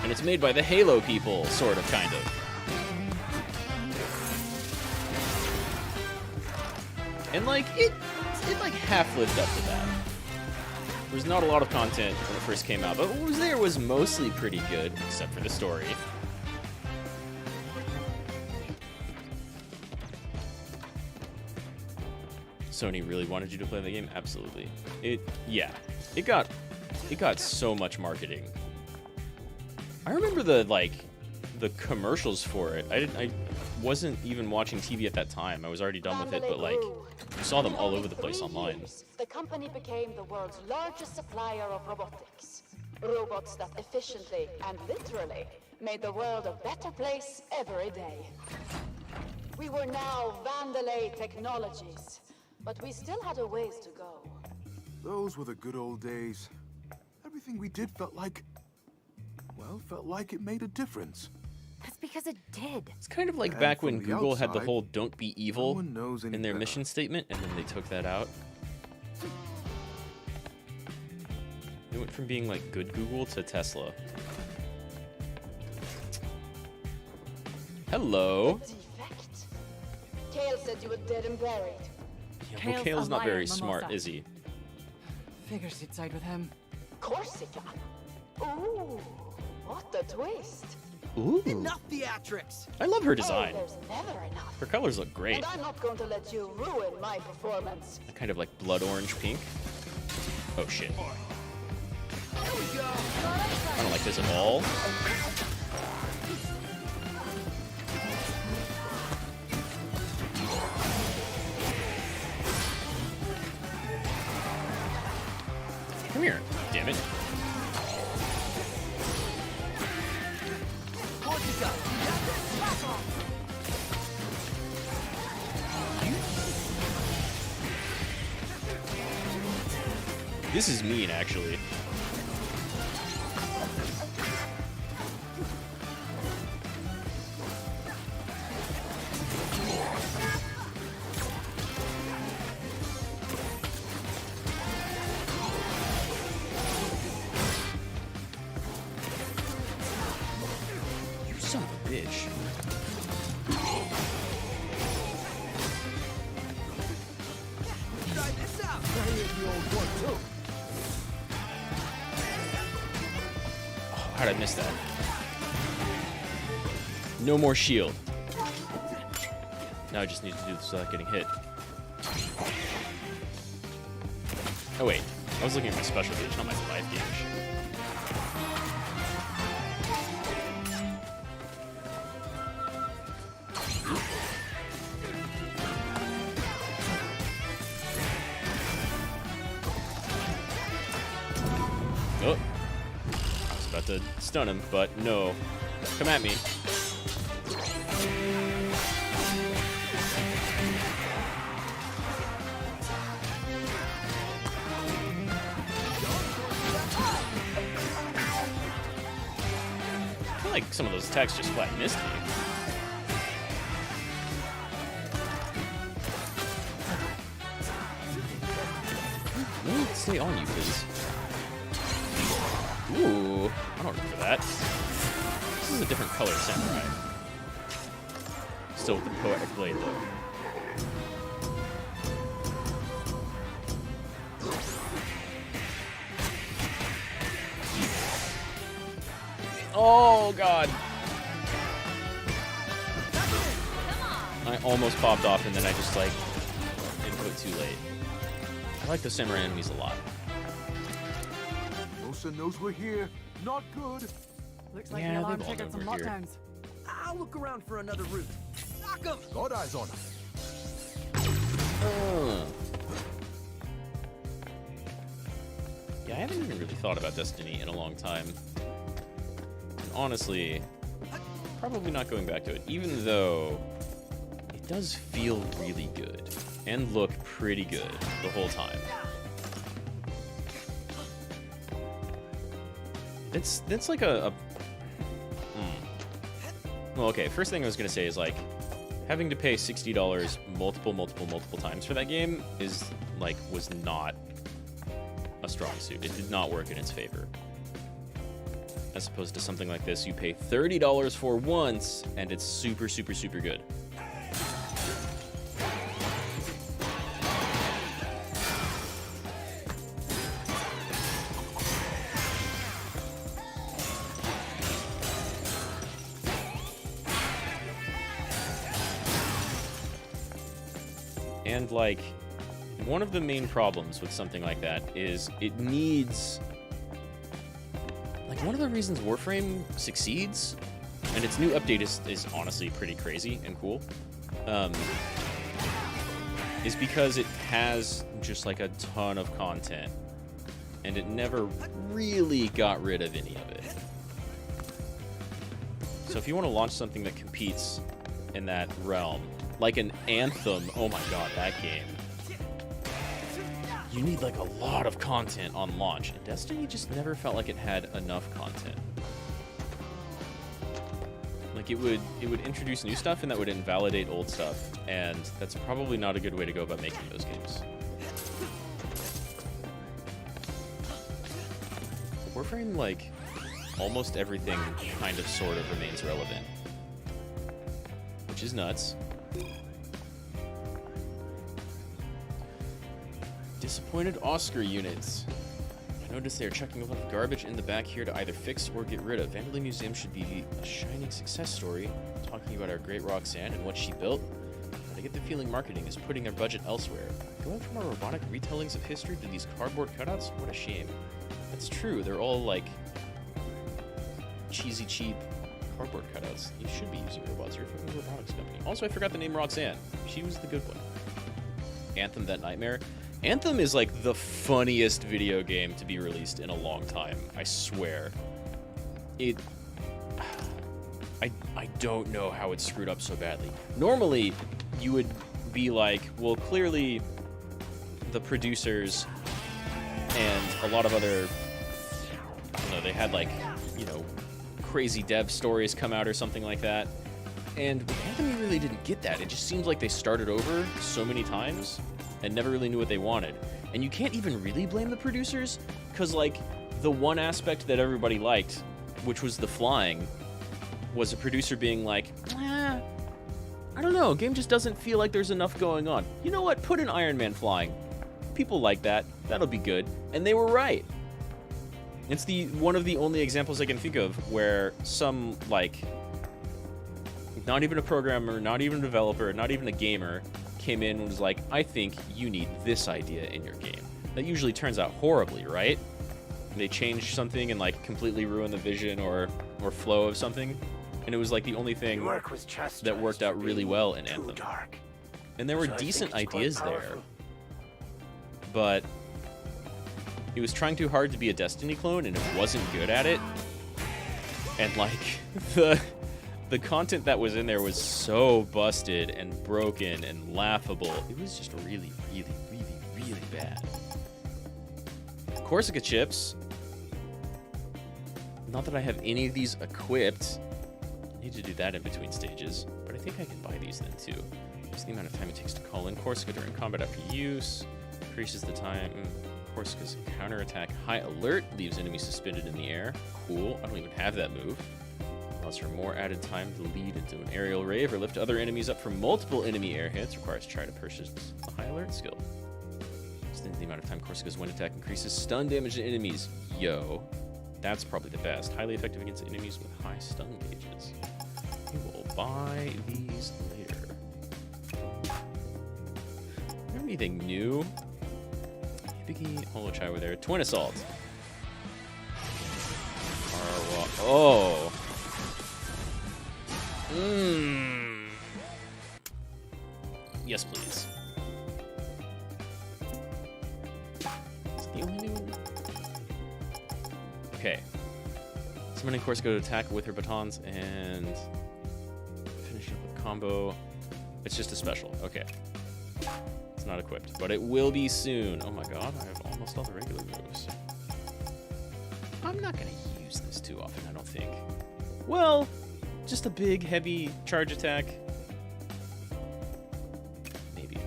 And it's made by the Halo people, sort of, kind of. And like it like half lived up to that. There was not a lot of content when it first came out, but what was there was mostly pretty good, except for the story. Sony really wanted you to play the game? Absolutely. It got so much marketing. I remember the commercials for it. I wasn't even watching TV at that time. I was already done with it, but like I saw them all over the place online. The company became the world's largest supplier of robotics. Robots that efficiently and literally made the world a better place every day. We were now Vandalay Technologies, but we still had a ways to go. Those were the good old days. Everything we did felt like it made a difference. That's because it did. It's kind of like And back from when the Google had the outside, whole "don't be evil" no one knows any in their better. mission statement, and then they took that out. It went from being like good Google to Tesla. Hello. Defect? Kale said you were dead and buried. Yeah, well, Kale's Kale's a not liar, very Mimosa. smart, is he? Figures you'd side with him. Korsica? Ooh, what a twist. Ooh. Enough theatrics. I love her Oh, design. there's never enough. Her colors look great. And I'm not going to let you ruin my performance. Kind of like blood orange pink. Oh shit. Here we go. I don't like this at all. Come here, damn it. Korsica, you got this? Back off. This is mean, actually. You son of a bitch. Try this out. Oh, how'd I miss that? No more shield. Now I just need to do this without getting hit. Oh wait, I was looking at my special gauge, not my life gauge. Oh, I was about to stun him, but no. Come at me. I feel like some of those attacks just flat missed me. Let me stay on you, please. Ooh, I don't remember that. This is a different color samurai. Still with the poetic blade, though. Oh, God. I almost popped off, and then I just, like, input too late. I like the samurai enemies a lot. Rosa knows we're here. Not good. Looks like Yeah, the alarm they've all triggered known some we're here. lockdowns. I'll look around for another route. Knock 'em! Got eyes on him. Yeah, I haven't even really thought about Destiny in a long time. And honestly, probably not going back to it, even though it does feel really good and look pretty good the whole time. That's like Well, okay, first thing I was gonna say is, like, having to pay $60 multiple times for that game is, like, was not a strong suit. It did not work in its favor. As opposed to something like this, you pay $30 for once, and it's super good. And, like, one of the main problems with something like that is it needs... Like, one of the reasons Warframe succeeds, and its new update is honestly pretty crazy and cool, is because it has just, like, a ton of content, and it never really got rid of any of it. So if you want to launch something that competes in that realm, like an Anthem, oh my god, that game. You need, like, a lot of content on launch, and Destiny just never felt like it had enough content. Like, it would introduce new stuff, and that would invalidate old stuff, and that's probably not a good way to go about making those games. Warframe, like, almost everything kind of sort of remains relevant, which is nuts. Disappointed Oscar units. I noticed they are chucking a lot of garbage in the back here to either fix or get rid of. Vanderlei Museum should be a shining success story, talking about our great Roxanne and what she built. But I get the feeling marketing is putting their budget elsewhere. Going from our robotic retellings of history to these cardboard cutouts? What a shame. That's true, they're all, like, cheesy, cheap cardboard cutouts. You should be using robots. You're a fucking robotics company. Also, I forgot the name Roxanne. She was the good one. Anthem, That Nightmare. Anthem is, like, the funniest video game to be released in a long time. I swear. I don't know how it screwed up so badly. Normally, you would be like, well, clearly the producers and a lot of other, I don't know, they had like, you know, crazy dev stories come out or something like that. And with Anthem, you really didn't get that. It just seems like they started over so many times and never really knew what they wanted. And you can't even really blame the producers, because like the one aspect that everybody liked, which was the flying, was a producer being like, I don't know, game just doesn't feel like there's enough going on. You know what? Put an Iron Man flying. People like that. That'll be good. And they were right. It's one of the only examples I can think of where some, like, not even a programmer, not even a developer, not even a gamer came in and was like, I think you need this idea in your game. That usually turns out horribly, right? They change something and like completely ruin the vision or flow of something. And it was like the only thing that worked out really well in Anthem. And there were decent ideas there. But he was trying too hard to be a Destiny clone and it wasn't good at it. And like the content that was in there was so busted and broken and laughable. It was just really, really, really, really bad. Korsica chips. Not that I have any of these equipped. I need to do that in between stages, but I think I can buy these then too. Just the amount of time it takes to call in Korsica during combat after use. Increases the time. Korsica's counterattack high alert leaves enemies suspended in the air. Cool. I don't even have that move. Allows for more added time to lead into an aerial rave or lift other enemies up from multiple enemy air hits. Requires try to purchase a high alert skill. Extends the amount of time Korsica's wind attack increases stun damage to enemies. Yo. That's probably the best. Highly effective against enemies with high stun gauges. We will buy these later. Anything new? Biggie, Holo Chai were there. Twin Assault. Oh. Yes, please. Is it the only new one? Okay. Summoning Korsica to attack with her batons and finish up with combo. It's just a special. Okay. It's not equipped, but it will be soon. Oh my god, I have almost all the regular moves. I'm not going to use this too often, I don't think. Well, just a big, heavy charge attack. Maybe.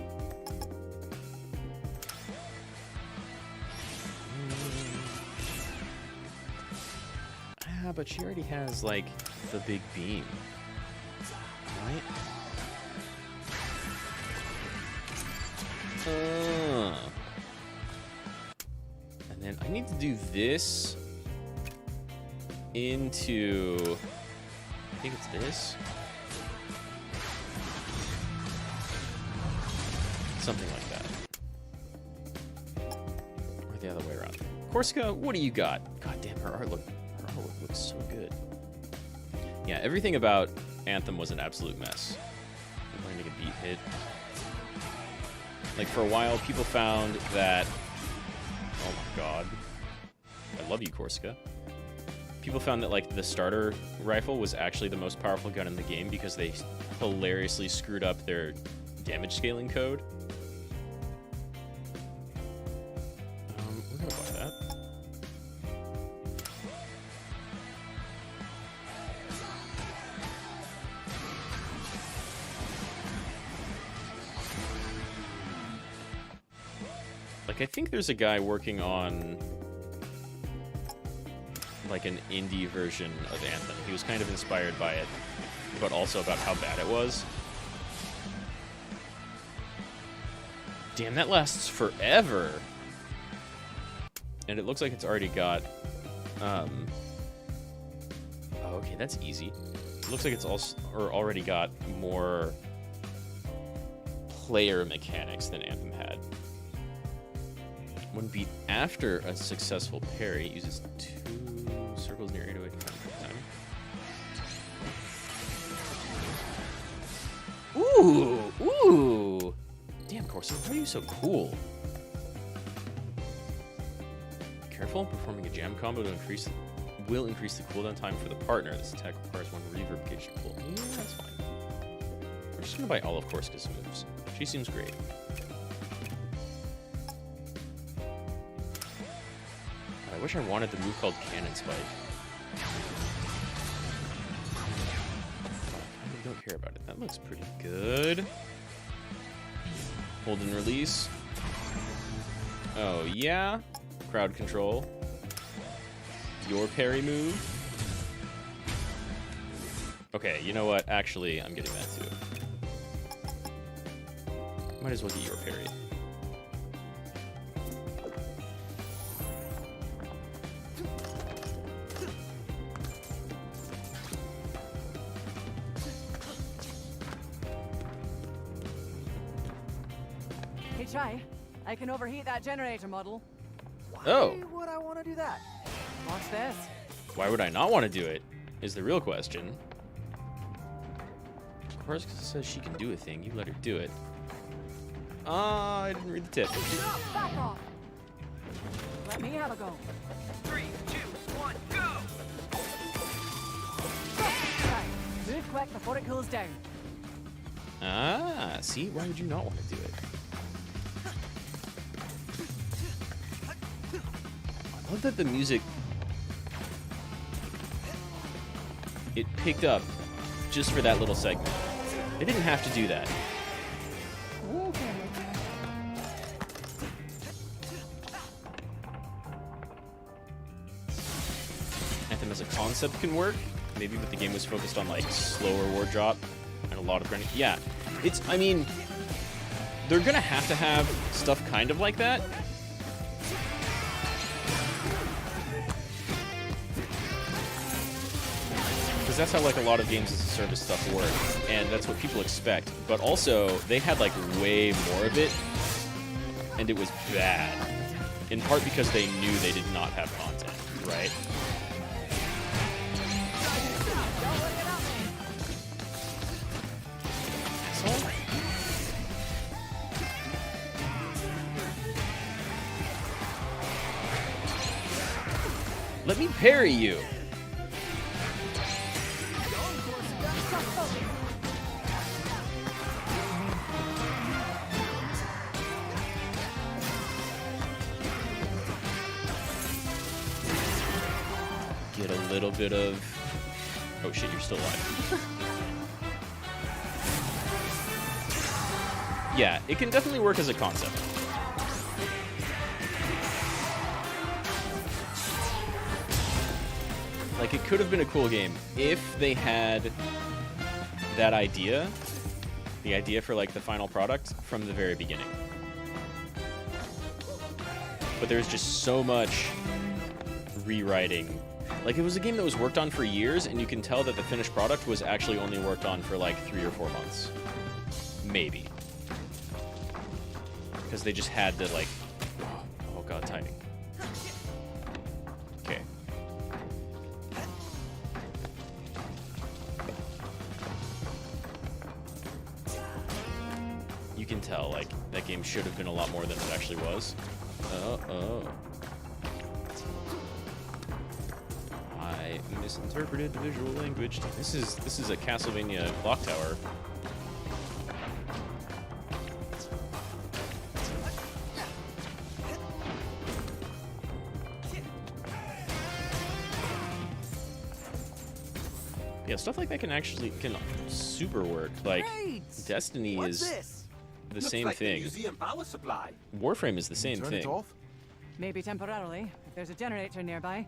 But she already has, like, the big beam. Right? And then I need to do this into... I think it's this. Something like that. Or the other way around. Korsica, what do you got? God damn, her artwork looks so good. Yeah, everything about Anthem was an absolute mess. I'm going to get beat hit. Like, for a while, people found that... Oh my god. I love you, Korsica. People found that, like, the starter rifle was actually the most powerful gun in the game because they hilariously screwed up their damage scaling code. We're gonna buy that. Like, I think there's a guy working on, like, an indie version of Anthem. He was kind of inspired by it, but also about how bad it was. Damn, that lasts forever! And it looks like it's already got, oh, okay, that's easy. It looks like it's also, or already got more player mechanics than Anthem had. When beat after a successful parry, it uses 2 circles near 808 time. Ooh! Ooh! Damn, Korsica, why are you so cool? Careful, performing a jam combo will increase the cooldown time for the partner. This attack requires 1 reverb gauge to pull. Yeah, that's fine. We're just gonna buy all of Korsica's moves. She seems great. I wish I wanted the move called Cannon Spike. I really don't care about it. That looks pretty good. Hold and release. Oh, yeah. Crowd control. Your parry move. Okay, you know what? Actually, I'm getting that too. Might as well get your parry. Hey, Chai, I can overheat that generator model. Oh. Why would I want to do that? Watch this. Why would I not want to do it? Is the real question. Korsica says she can do a thing. You let her do it. I didn't read the tip. Back off. Let me have a go. 3, 2, 1, go! Chai, move quick before it cools down. Ah, see? Why would you not want to do it? I love that the music... It picked up just for that little segment. They didn't have to do that. Anthem as a concept can work. Maybe if the game was focused on like slower ward drop and a lot of running. Yeah, it's, I mean, they're gonna have to have stuff kind of like that. Because that's how like a lot of games as a service stuff work, and that's what people expect. But also, they had like way more of it, and it was bad. In part because they knew they did not have content, right? Asshole. Let me parry you. Get a little bit of... Oh shit, you're still alive. Yeah, it can definitely work as a concept. Like, it could have been a cool game if they had that idea, the idea for, like, the final product from the very beginning. But there's just so much rewriting. Like, it was a game that was worked on for years, and you can tell that the finished product was actually only worked on for, like, 3 or 4 months. Maybe. Because they just had to, like... Oh god, timing. Okay. You can tell, like, that game should have been a lot more than it actually was. Uh-oh. I misinterpreted the visual language. This is a Castlevania clock tower. Yeah, stuff like that can super work. Like, Destiny is the same thing. Warframe is the same thing. Maybe temporarily, if there's a generator nearby.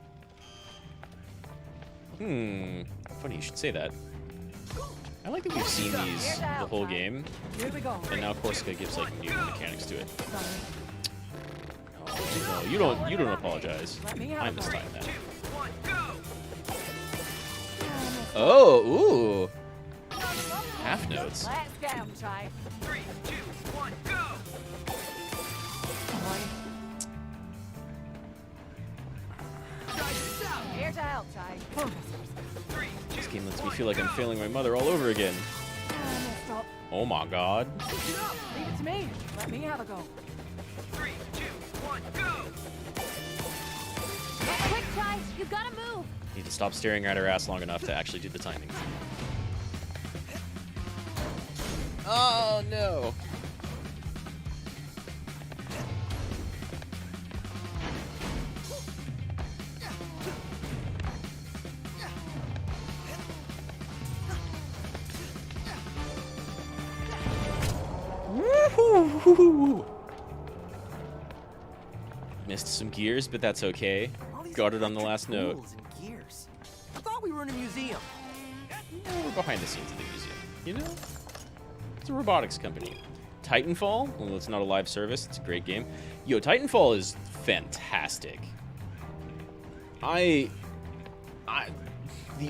Funny you should say that. I like that we've seen these the whole game, and now Korsica gives like new mechanics to it. Oh, no, you don't apologize. I mistime that. Oh, ooh. Half notes. Let's get him, Chai. 3, 2, 1, go! Here to help, Chai. This game lets me feel like I'm failing my mother all over again. Stop. Oh my god. Leave it to me. Let me have a go. 3, 2, 1, go! Quick, Chai! You gotta move! Need to stop staring at her ass long enough to actually do the timing. Oh no. Whew. Missed some gears, but that's okay. Got it on the last note. Tools and gears. I thought we were in a museum. We're behind the scenes of the museum. You know? It's a robotics company. Titanfall? Well, it's not a live service. It's a great game. Yo, Titanfall is fantastic. The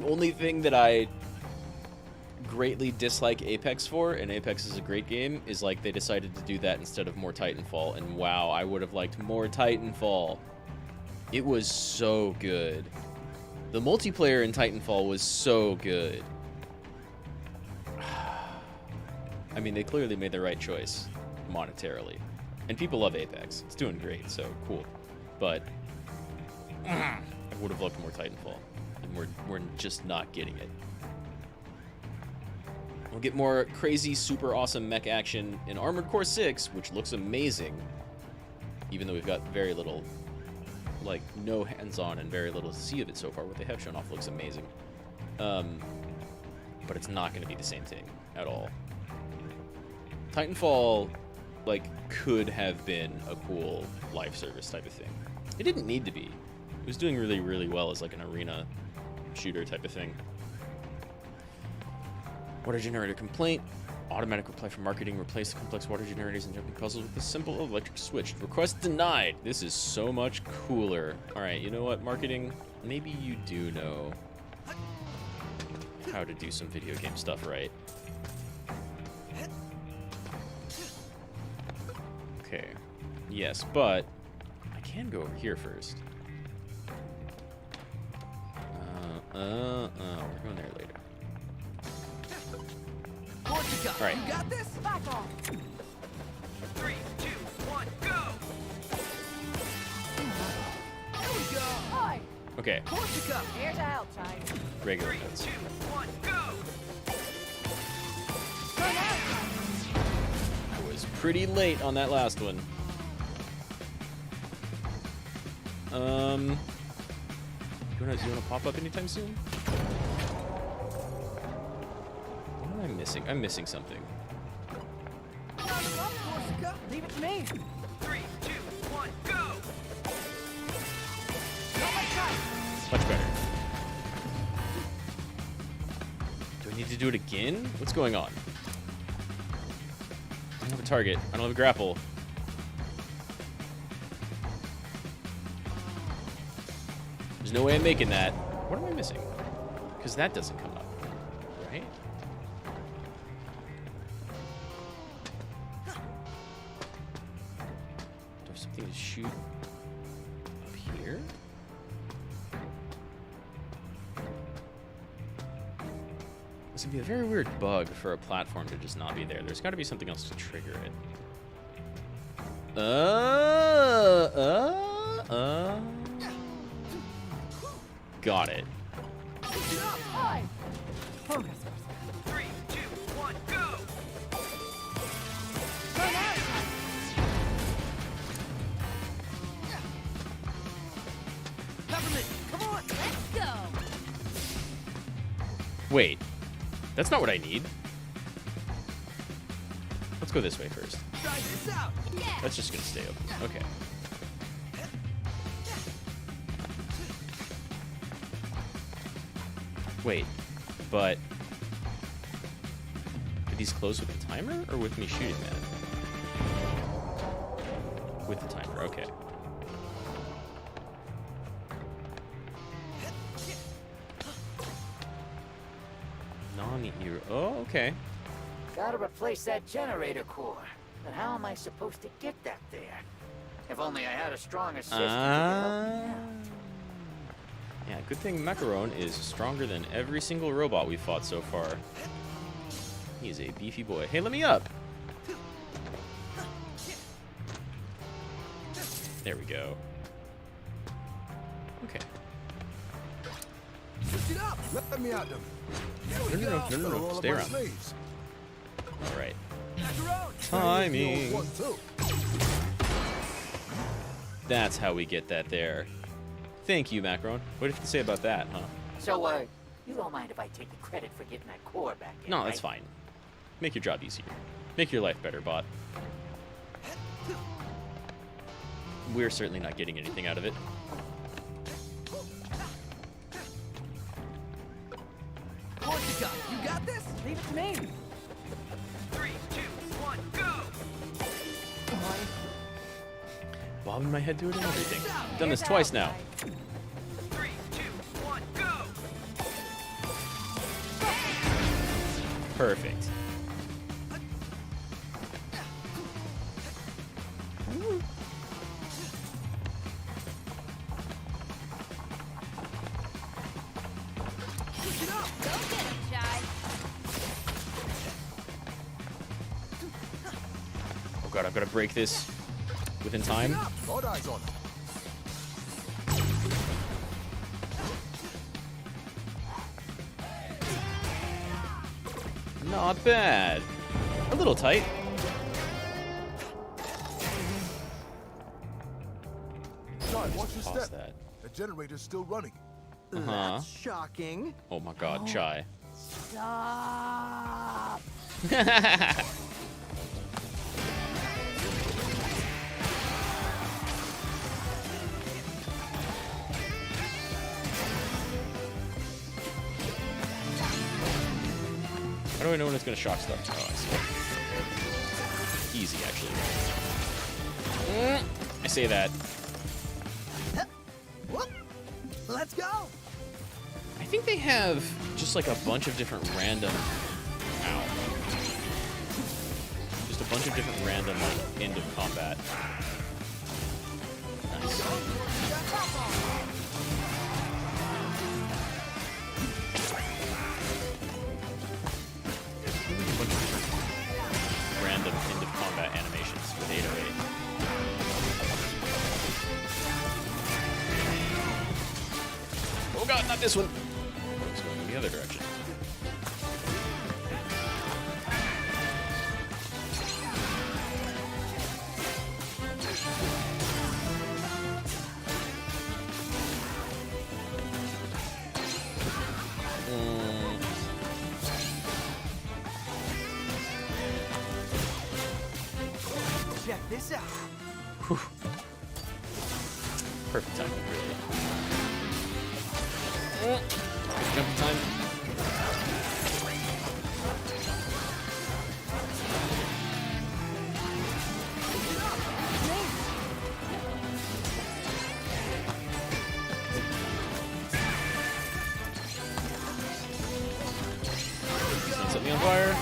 only thing that I greatly dislike Apex for, and Apex is a great game, is like they decided to do that instead of more Titanfall, and wow, I would have liked more Titanfall. It was so good. The multiplayer in Titanfall was so good. I mean, they clearly made the right choice monetarily. And people love Apex. It's doing great, so cool. But I would have loved more Titanfall. And we're just not getting it. We'll get more crazy, super awesome mech action in Armored Core 6, which looks amazing. Even though we've got very little, like, no hands-on and very little to see of it so far. What they have shown off looks amazing. But it's not going to be the same thing at all. Titanfall, like, could have been a cool live service type of thing. It didn't need to be. It was doing really, really well as, like, an arena shooter type of thing. Water generator complaint. Automatic reply from marketing. Replace the complex water generators and jumping puzzles with a simple electric switch. Request denied. This is so much cooler. Alright, you know what, marketing? Maybe you do know how to do some video game stuff right. Okay. Yes, but I can go over here first. We're going there later. Korsica, All right. you got this? Back off. 3, 2, 1, go! Here we go! Hi! Okay. Korsica! Here's out, time. Regular notes. 3, 2, 1, go! I was pretty late on that last one. You wanna pop up anytime soon? What am I missing? I'm missing something. Korsica, Leave it to me. 3, 2, 1, go! Much better. Do I need to do it again? What's going on? I don't have a target. I don't have a grapple. There's no way I'm making that. What am I missing? Because that doesn't come up, right? Do I have something to shoot up here? This would be a very weird bug for a platform to just not be there. There's got to be something else to trigger it. Got it. Focus. 3, 2, 1, go! Peppermint, come on! Let's go! Wait, that's not what I need. Let's go this way first. Try this out! That's just gonna stay open. Okay. Wait, but are these close with the timer or with me shooting that? With the timer, okay. Non-EU. Oh, okay. Gotta replace that generator core. But how am I supposed to get that there? If only I had a strong assistant to help me out. Yeah, good thing Macaron is stronger than every single robot we've fought so far. He is a beefy boy. Hey, let me up! There we go. Okay. Switch it up. Let me out them. No. Stay around. Slaves. Alright. Macaron. Timing. One, two. That's how we get that there. Thank you, Macaron. What do you have to say about that, huh? So, you don't mind if I take the credit for getting that core back in, No, that's right? fine. Make your job easier. Make your life better, bot. we're certainly not getting anything out of it. Korsica, you got this? Leave it to me. 3, 2, 1, go! Bobbing my head to it and everything. I've done this twice now. 3, 2, 1, go! Perfect. Oh god, I've got to break this within time. All eyes on. Not bad. A little tight. Chai, watch your Toss step. that. The generator's still running. Uh-huh. That's shocking. Oh my god, Chai. Stop! How do I know when it's going to shock stuff? Oh, I see. Easy, actually. I say that. Whoop. Let's go! I think they have just like a bunch of different random... Ow. Just a bunch of different random like, end of combat. Nice. A bunch of different random end of combat animations with 808. Oh god, not this one! It's going in the other direction. Check this out. Whew. Perfect timing, really. Jump time. Set something on fire.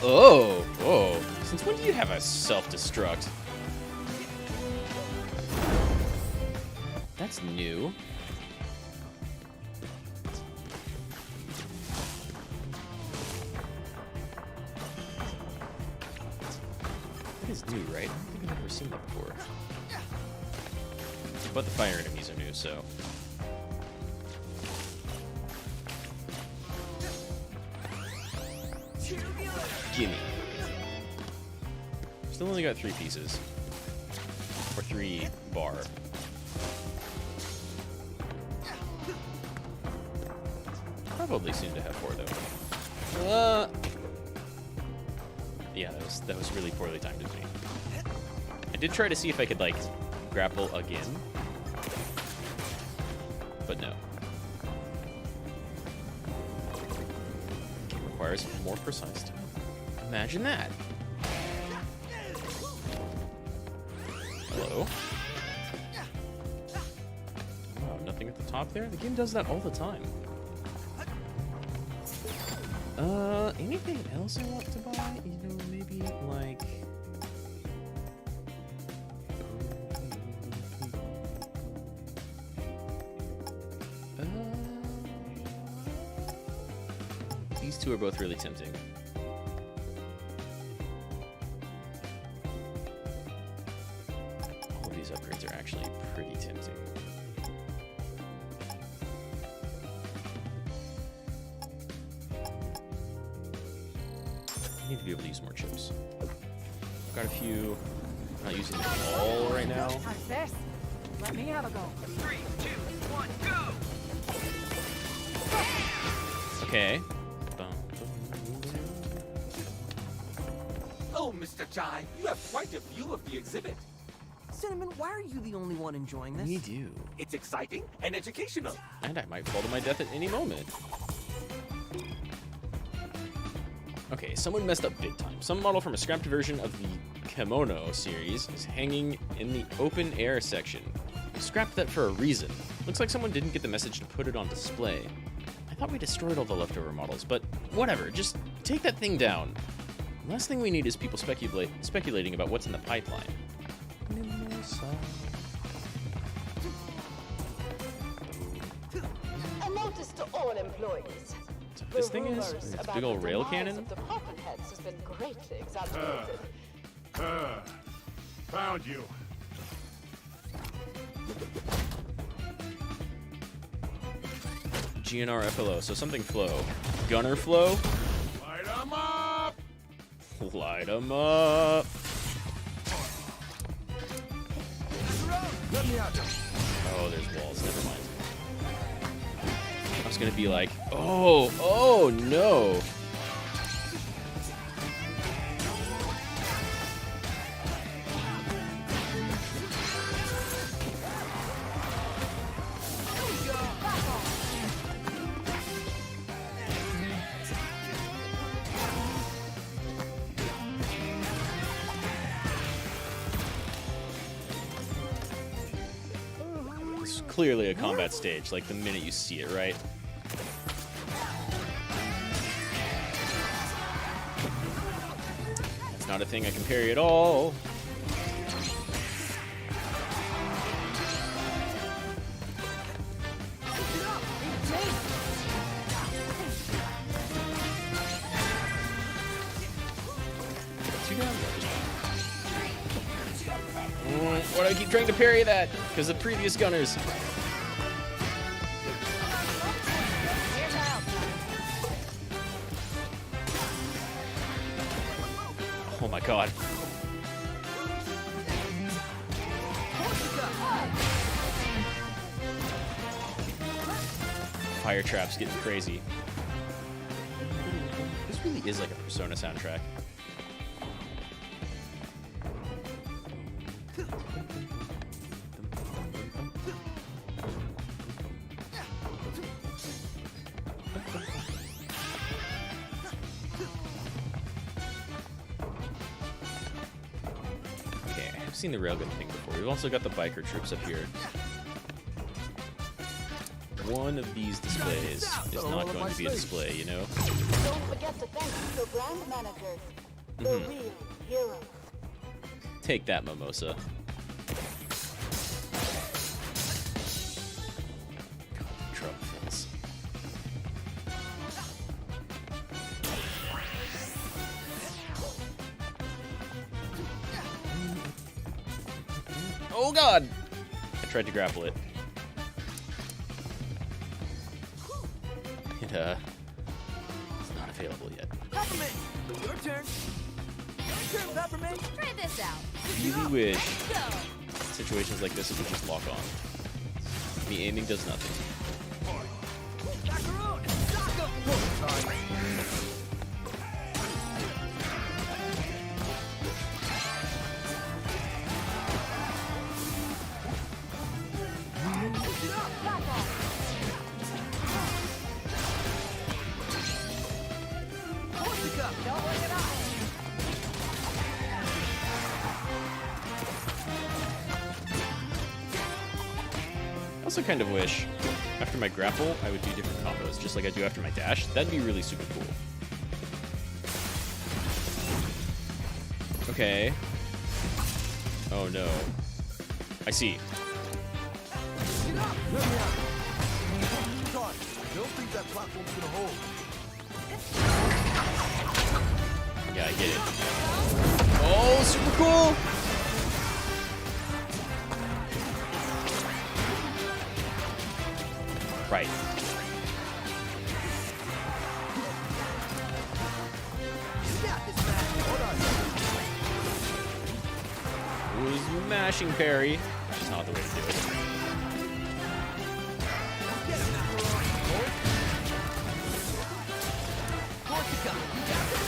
Oh, whoa. Since when do you have a self-destruct? That's new. That is new, right? I don't think I've ever seen that before. But the fire enemies are new, so... Gimme. Still only got 3 pieces. Or 3 bar. Probably soon to have 4 though. Yeah, that was really poorly timed of me. I did try to see if I could like grapple again. But no. It requires more precise time. Imagine that. Hello? Wow, nothing at the top there? The game does that all the time. Anything else I want to buy? You know, maybe like... These two are both really tempting. All of these upgrades are actually pretty tempting. I need to be able to use more chips. Got a few. Not using them all right now. How's this? Let me have a go. 3, 2, 1, go! Okay. Oh, Mr. Chai, you have quite a view of the exhibit. Cinnamon, why are you the only one enjoying this? We do. It's exciting and educational. And I might fall to my death at any moment. Okay, someone messed up big time. Some model from a scrapped version of the Kimono series is hanging in the open air section. We scrapped that for a reason. Looks like someone didn't get the message to put it on display. I thought we destroyed all the leftover models, but whatever, just take that thing down. The last thing we need is people speculating about what's in the pipeline. A notice to all employees. So this thing is it's a big old rail cannon. Department heads has been greatly exaggerated. Found you. GNR FLO, so something flow. Gunner flow? Light 'em up! Light 'em up! Let me out. Oh, there's walls, never mind. I was gonna be like, oh no! It's clearly a combat stage, like the minute you see it, right? That's not a thing I can parry at all. Two down. Why do I keep trying to parry that? Because the previous gunners. Oh my god. Fire trap's getting crazy. This really is like a Persona soundtrack. I've seen the railgun thing before. We've also got the biker troops up here. One of these displays is not going to be a display, you know? Don't forget to thank your brand manager, the real hero. Take that, Mimosa. Trumpets. Oh god! I tried to grapple it. It's not available yet. Peppermint! Your turn! Your turn, Peppermint! Try this out. Really wish situations like this would just lock on. Me aiming does nothing. Macaroon! Sock 'em! Korsica! Don't let it out! I also kind of wish, after my grapple, I would do different combos, just like I do after my dash. That'd be really super cool. Okay. Oh no. I see. Get up! Let me out. God, I don't think that platform's gonna hold. Yeah, I get it. Oh, super cool! Right. You got this, man! Hold on. was mashing parry, which is not the way to do it. Korsica, you got this.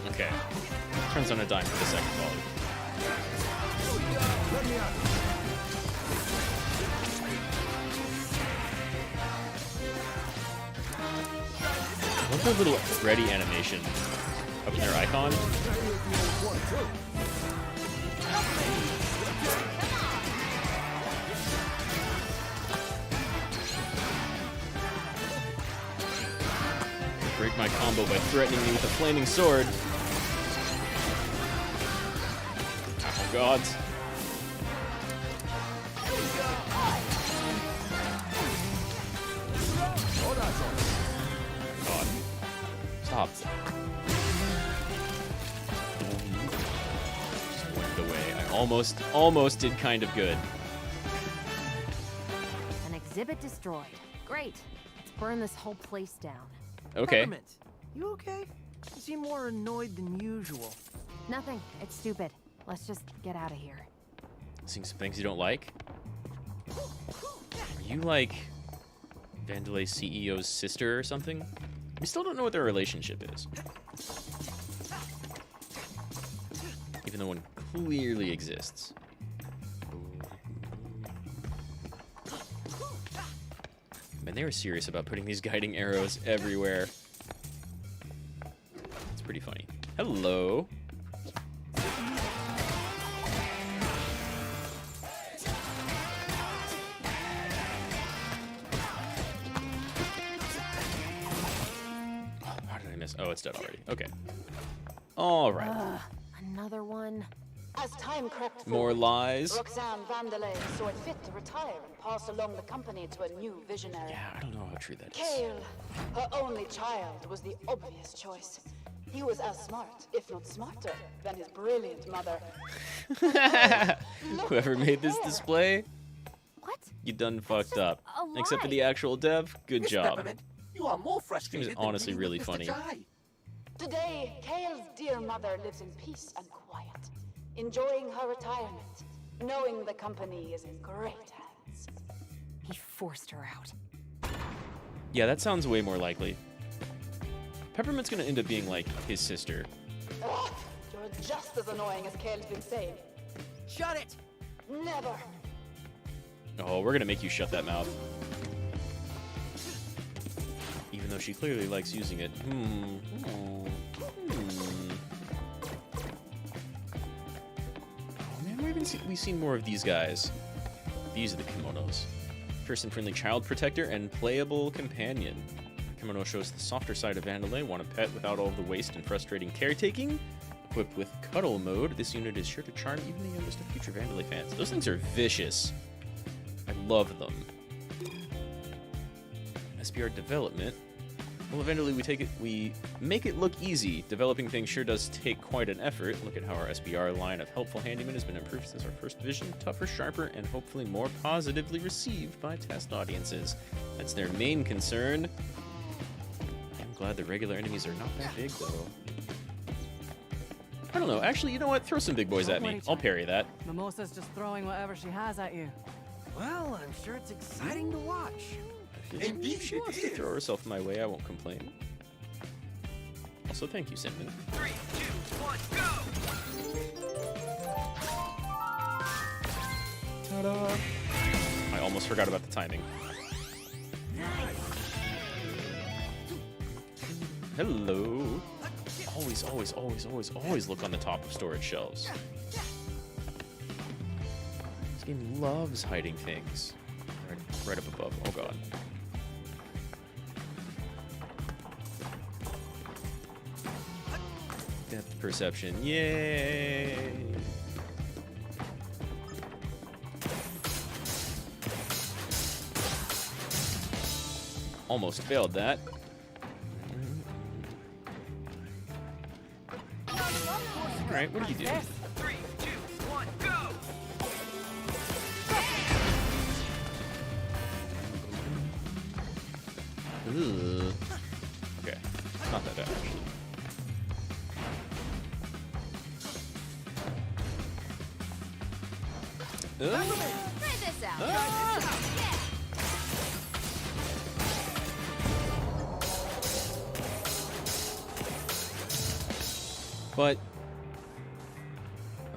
Okay. Turns on a dime for the second volley. I love their little ready animation up in their icon. Break my combo by threatening me with a flaming sword. Oh god. God. Stop. Just went away. I almost did kind of good. An exhibit destroyed. Great. Let's burn this whole place down. Okay. Peppermint, you okay? You seem more annoyed than usual. Nothing. It's stupid. Let's just get out of here. Seeing some things you don't like? Are you like Vandelay CEO's sister or something? We still don't know what their relationship is. Even though one clearly exists. Man, they were serious about putting these guiding arrows everywhere. It's pretty funny. Hello. How did I miss? Oh, it's dead already. Okay. All right. Another one. As time crept More forward, lies. Roxanne Vandelay saw it fit to retire and pass along the company to a new visionary. Yeah, I don't know how true that is. Kale, her only child, was the obvious choice. He was as smart, if not smarter, than his brilliant mother. Whoever made this display, What? you done fucked up. a Except for lie. the actual dev, good Miss job. Peppermint, you are more frustrated It was honestly than really Mr. funny. Jai. Today, Kale's dear mother lives in peace and quiet, enjoying her retirement, knowing the company is in great hands. He forced her out. Yeah, that sounds way more likely. Peppermint's gonna end up being like his sister. Ugh, you're just as annoying as Kale's been saying. Shut it! Never. Oh, we're gonna make you shut that mouth. Even though she clearly likes using it. Oh man, we've seen more of these guys. These are the kimonos. Person-friendly child protector and playable companion. Kimono shows the softer side of Vandelay. Want a pet without all the waste and frustrating caretaking? Equipped with cuddle mode, this unit is sure to charm even the youngest of future Vandelay fans. Those things are vicious. I love them. SBR development. Well, eventually we make it look easy. Developing things sure does take quite an effort. Look at how our SBR line of helpful handyman has been improved since our first vision. Tougher, sharper, and hopefully more positively received by test audiences. That's their main concern. I'm glad the regular enemies are not that big, though. I don't know. Actually, you know what? Throw some big boys at me. I'll parry that. Mimosa's just throwing whatever she has at you. Well, I'm sure it's exciting to watch. If she wants to throw herself my way, I won't complain. Also, thank you, Cinnamon. 3, 2, 1, go! Ta-da! I almost forgot about the timing. Hello. Always look on the top of storage shelves. This game loves hiding things. Right up above. Oh god. Depth perception. Yay! Almost failed that. Alright, what do you do? 3, 2, 1, go! Ugh. Okay, not that bad actually. Try this out. But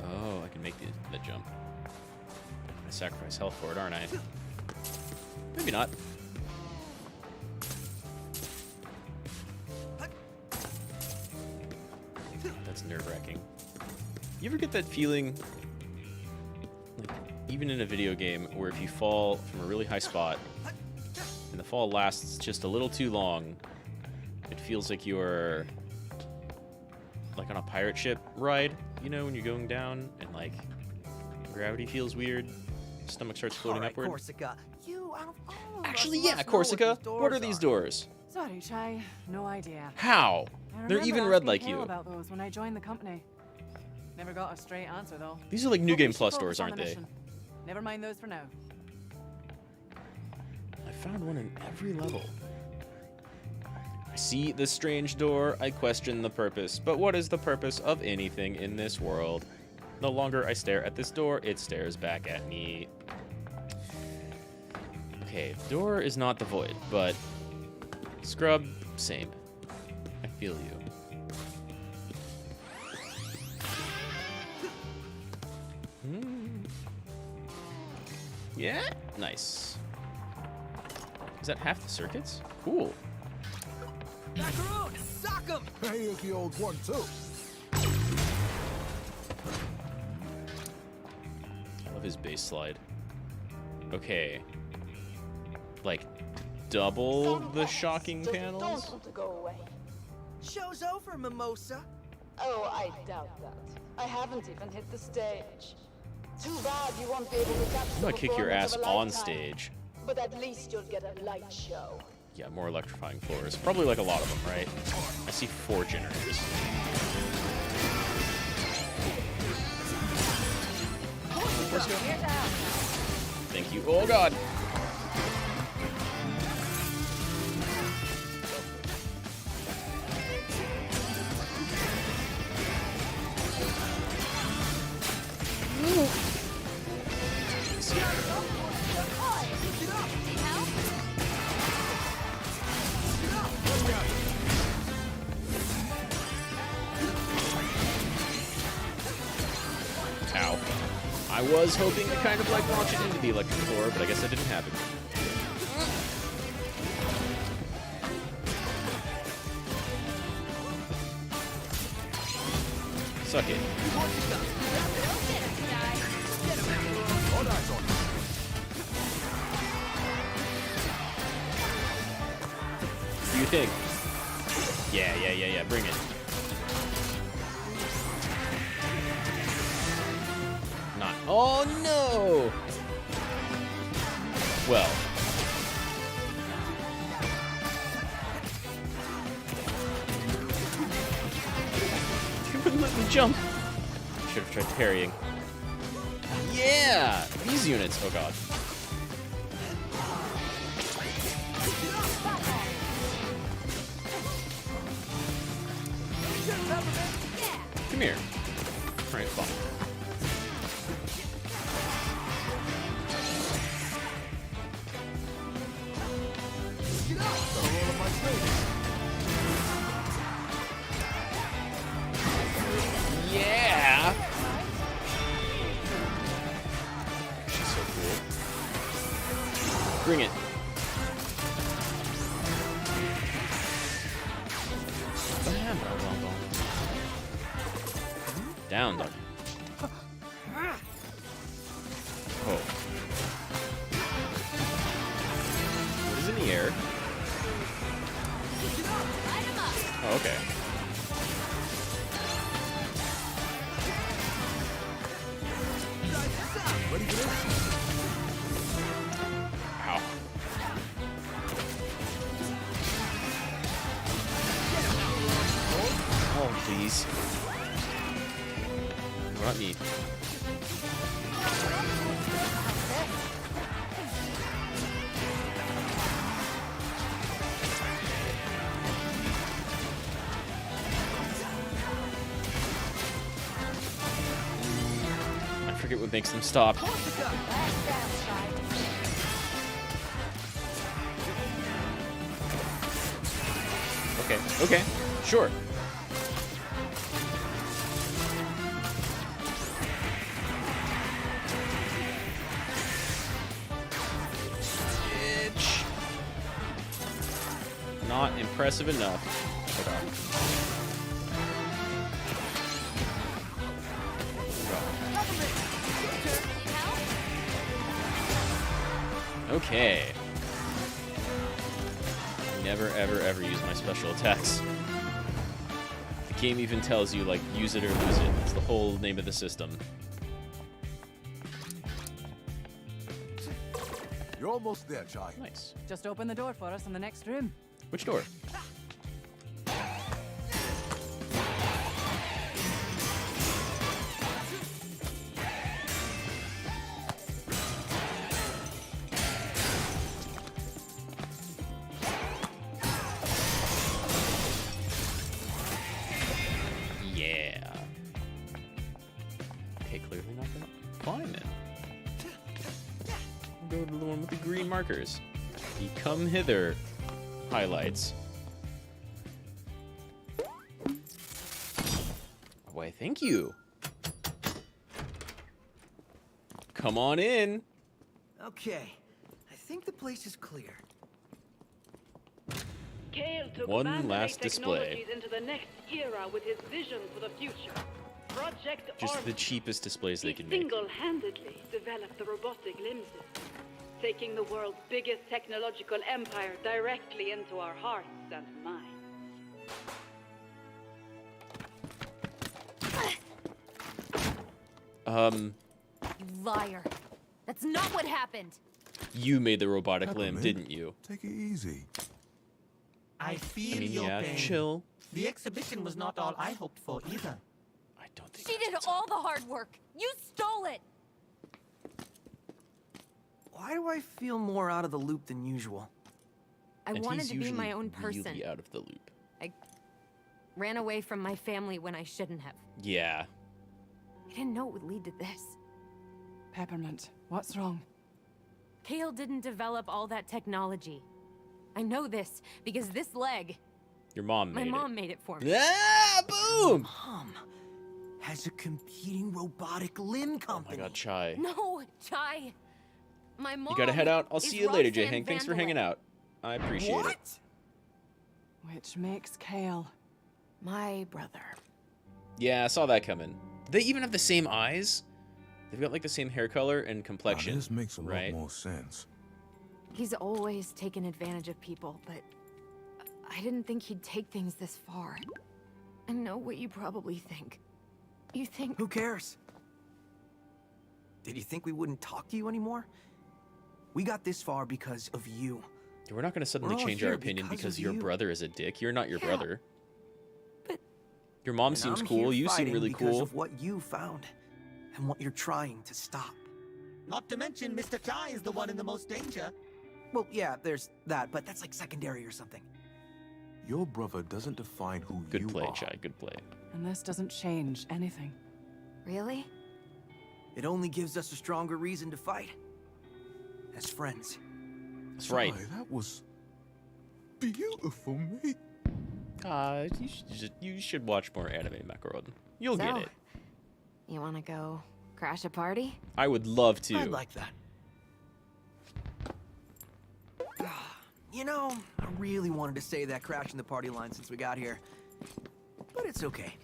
oh, I can make the jump. I sacrifice health for it, aren't I? Maybe not. That's nerve-wracking. You ever get that feeling, like, even in a video game, where if you fall from a really high spot and the fall lasts just a little too long, it feels like you're like on a pirate ship ride, you know, when you're going down and like gravity feels weird, stomach starts floating upward. Korsica, you out of all of Actually, us yeah, must know what Korsica. these What are doors these doors? Sorry, Chai. No idea. How? I They're remember even red asking like Kale you. about those when I joined the company. Never got a straight answer though. These are like New Probably Game should Plus focus doors, on aren't the they? mission. Never mind those for now. I found one in every level. I see this strange door, I question the purpose. But what is the purpose of anything in this world? The longer I stare at this door, it stares back at me. Okay, door is not the void, but scrub, same. I feel you. Yeah? Nice. Is that half the circuits? Cool. Macaroon, sock 'em! Here's the old one, too. I love his bass slide. Okay. Like, double the shocking panels? Don't want to go away. Show's over, Mimosa. Oh, I doubt that. I haven't even hit the stage. Too bad you won't be able to catch I'm the gonna kick your performance ass of a on lifetime. stage. But at least you'll get a light show. Yeah, more electrifying floors. Probably like a lot of them, right? I see 4 generators. Thank you. Oh god! Ow. I was hoping to kind of like launch it into the electric floor, but I guess that didn't happen. Suck it. What do you think? Yeah, bring it. Not. Oh no! Well. You wouldn't let me jump. Should have tried parrying. Yeah! These units. Oh god. Come here. Alright, fine. Yeah! She's so cool. Bring it. Down, doggy. Oh. What is in the air? Oh, okay. Ow. please. Not me. I forget what makes them stop. Okay, okay, sure. Bitch. Not impressive enough. Okay. Never, ever, ever use my special attacks. The game even tells you, like, use it or lose it. It's the whole name of the system. You're almost there, Chai. Nice. Just open the door for us in the next room. Which door? Yeah. Okay, clearly not gonna. Fine then. We'll go to the one with the green markers. You come hither. Highlights. Why, thank you. Come on in. Okay, I think the place is clear. Kale took One Mandalay last display. Technologies into the next era with his vision for the future. Project Just the Armstrong. cheapest displays they He can make. single-handedly developed the robotic limb system, taking the world's biggest technological empire directly into our hearts and minds. You liar. That's not what happened. You made the robotic limb, Peppermint, didn't you? Take it easy. I feel I mean, your yeah, pain. chill. The exhibition was not all I hoped for either. I don't think She did all the hard work. You stole it. Why do I feel more out of the loop than usual? I And wanted he's to be my usually own person. really out of the loop. I ran away from my family when I shouldn't have. Yeah. I didn't know it would lead to this. Peppermint, what's wrong? Kale didn't develop all that technology. I know this because this leg, Your mom my made mom it. made it for me. Ah, boom! Mom has a competing robotic limb Oh my company. god, Chai. No, Chai. My mom. You gotta head out. I'll is see you later, Roxanne J-Hank. Thanks for Vandalay. hanging out. I appreciate What? it. Which makes Kale. My brother. Yeah, I saw that coming. They even have the same eyes. They've got like the same hair color and Now, complexion. this makes a right? lot more sense. He's always taken advantage of people, but I didn't think he'd take things this far. I know what you probably think. You think... Who cares? Did you think we wouldn't talk to you anymore? We got this far because of you. We're not going to suddenly We're all change our here opinion because because of your you. brother is a dick. You're not your brother. But... Your mom And seems I'm cool. here You seem fighting really because cool. of what you found and what you're trying to stop. Not to mention, Mr. Chai is the one in the most danger. Well, yeah, there's that, but that's like secondary or something. Your brother doesn't define who Good you play, are. Chai. Good play. And this doesn't change anything. Really? It only gives us a stronger reason to fight. As friends. That's right. Chai, that was beautiful, mate. You should watch more anime, Macaron. You'll get So, it. You wanna go crash a party? I would love to. I'd like that. You know, I really wanted to say that crashing the party line since we got here. But it's okay.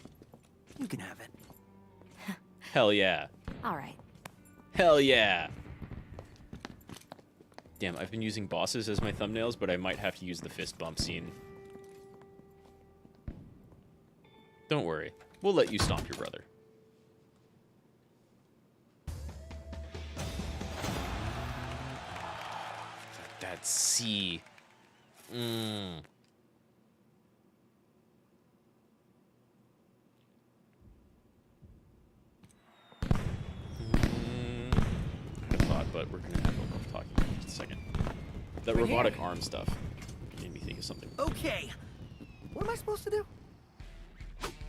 You can have it. Hell yeah. Alright. Hell yeah. Damn, I've been using bosses as my thumbnails, but I might have to use the fist bump scene. Don't worry. We'll let you stomp your brother. That C. but we're gonna have a talking in just a second. That robotic arm stuff made me think of something. Okay. What am I supposed to do?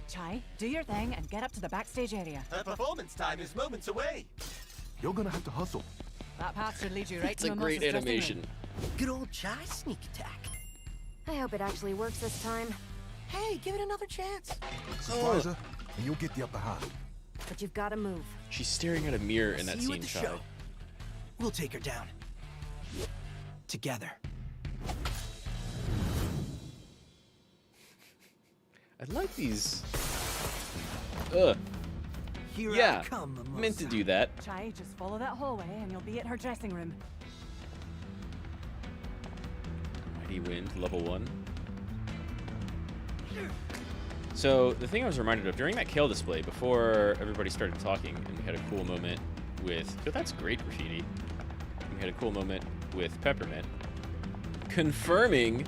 Chai, do your thing and get up to the backstage area. Her performance time is moments away. You're gonna have to hustle. That path should lead you right It's to a Mimosa's great dressing animation. room. Good old Chai sneak attack. I hope it actually works this time. Hey, give it another chance. Surprise her, and you'll get the upper hand. But you've got to move. She's staring at a mirror in that See you scene at the shot. show. We'll take her down. Together. I like these. Ugh. Here Yeah, I come, Mimosa. meant to do that. Chai, just follow that hallway and you'll be at her dressing room. Mighty Wind, level 1. So, the thing I was reminded of during that Kale display, before everybody started talking, and we had a cool moment with... Oh, that's great graffiti. We had a cool moment with Peppermint, confirming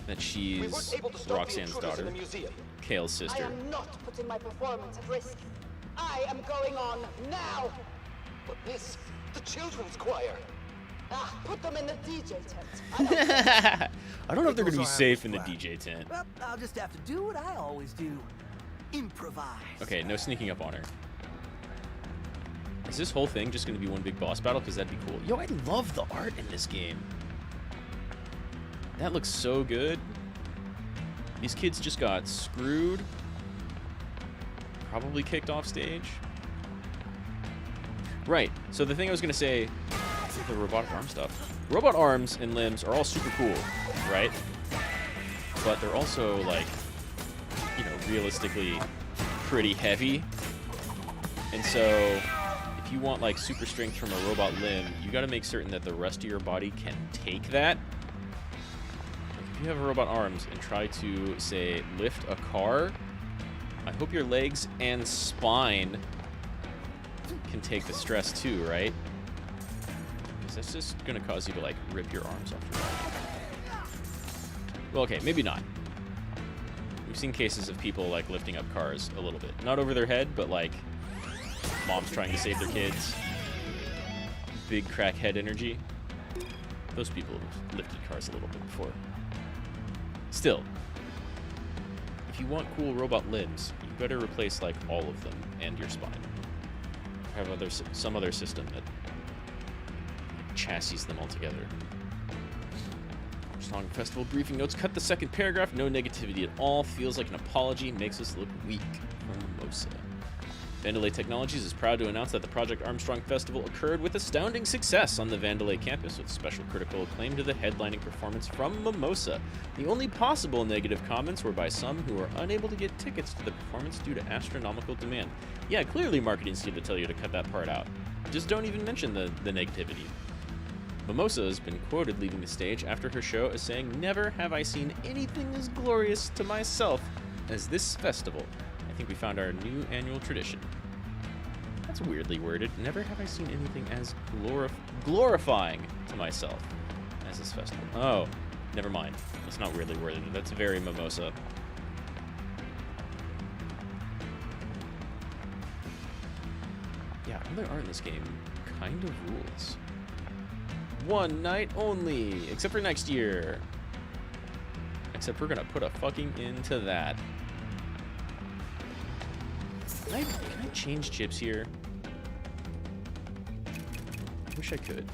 that she's Roxanne's daughter, Kale's I sister. am not putting my performance at risk. I am going on now. But Miss, the children's choir. Ah, put them in the DJ tent. I don't know if they're going to be Those are safe in the flat. DJ tent. Well, I'll just have to do what I always do. Improvise. Okay, no sneaking up on her. Is this whole thing just going to be one big boss battle? Because that'd be cool. Yo, I love the art in this game. That looks so good. These kids just got screwed. Probably kicked off stage. Right, so the thing I was going to say, the robotic arm stuff. Robot arms and limbs are all super cool, right? But they're also, like, you know, realistically pretty heavy. And so, if you want, like, super strength from a robot limb, you got to make certain that the rest of your body can take that. Like, if you have robot arms and try to, say, lift a car, I hope your legs and spine can take the stress too, right? Because that's just going to cause you to, like, rip your arms off your body. Well, okay, maybe not. We've seen cases of people, like, lifting up cars a little bit. Not over their head, but, like, moms trying to save their kids. Big crackhead energy. Those people have lifted cars a little bit before. Still, if you want cool robot limbs, you better replace, like, all of them and your spine. Or have some other system that chassis them all together. Song Festival briefing notes. Cut the second paragraph. No negativity at all. Feels like an apology. Makes us look weak. From Mimosa. Vandalay Technologies is proud to announce that the Project Armstrong Festival occurred with astounding success on the Vandalay campus, with special critical acclaim to the headlining performance from Mimosa. The only possible negative comments were by some who were unable to get tickets to the performance due to astronomical demand. Yeah, clearly marketing seemed to tell you to cut that part out. Just don't even mention the negativity. Mimosa has been quoted leaving the stage after her show as saying, "Never have I seen anything as glorious to myself as this festival. I think we found our new annual tradition." That's weirdly worded. Never have I seen anything as glorifying to myself as this festival. Oh, never mind. It's not weirdly worded. That's very Mimosa. Yeah, all the art in this game kind of rules. One night only, except for next year. Except we're gonna put a fucking end to that. Can I change chips here? I wish I could.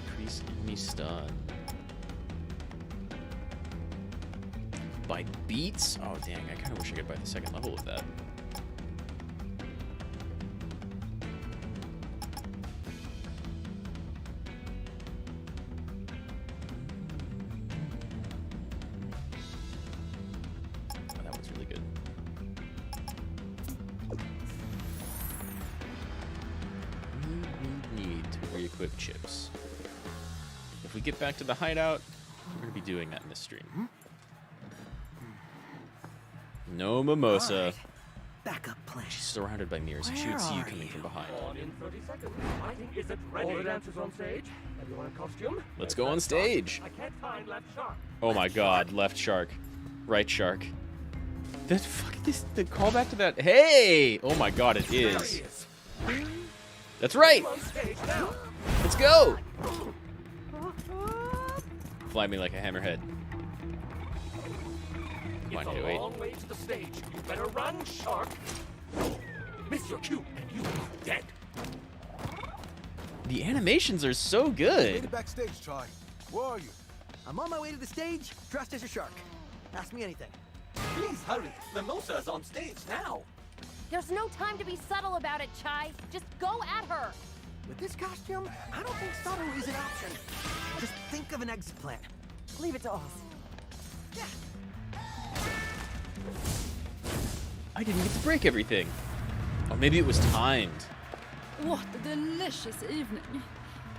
Increase enemy stun. By beats? Oh, dang. I kind of wish I could buy the second level of that. Oh, that one's really good. Need to re-equip chips. If we get back to the hideout, we're going to be doing that in this stream. No Mimosa. Backup plan. She's surrounded by mirrors, and she would see you coming from behind. On in 30 seconds. Lighting isn't ready. All the dancers on stage. Everyone in costume. Let's go on stage. I can't find left shark. Oh my god, left shark. Right shark. The fuck this the callback to that. Hey! Oh my god, it is. That's right! On stage now. Let's go! Fly me like a hammerhead. Come on, It's a Huey. long way to the stage. You better run, shark. Miss your cue, and you are dead. The animations are so Made good. it backstage, Chai. Where are you? I'm on my way to the stage, dressed as a shark. Ask me anything. Please hurry. Mimosa's on stage now. There's no time to be subtle about it, Chai. Just go at her. With this costume, I don't think subtle is an option. Just think of an exit plan. Leave it to us. I didn't get to break everything. Or maybe it was timed. What a delicious evening.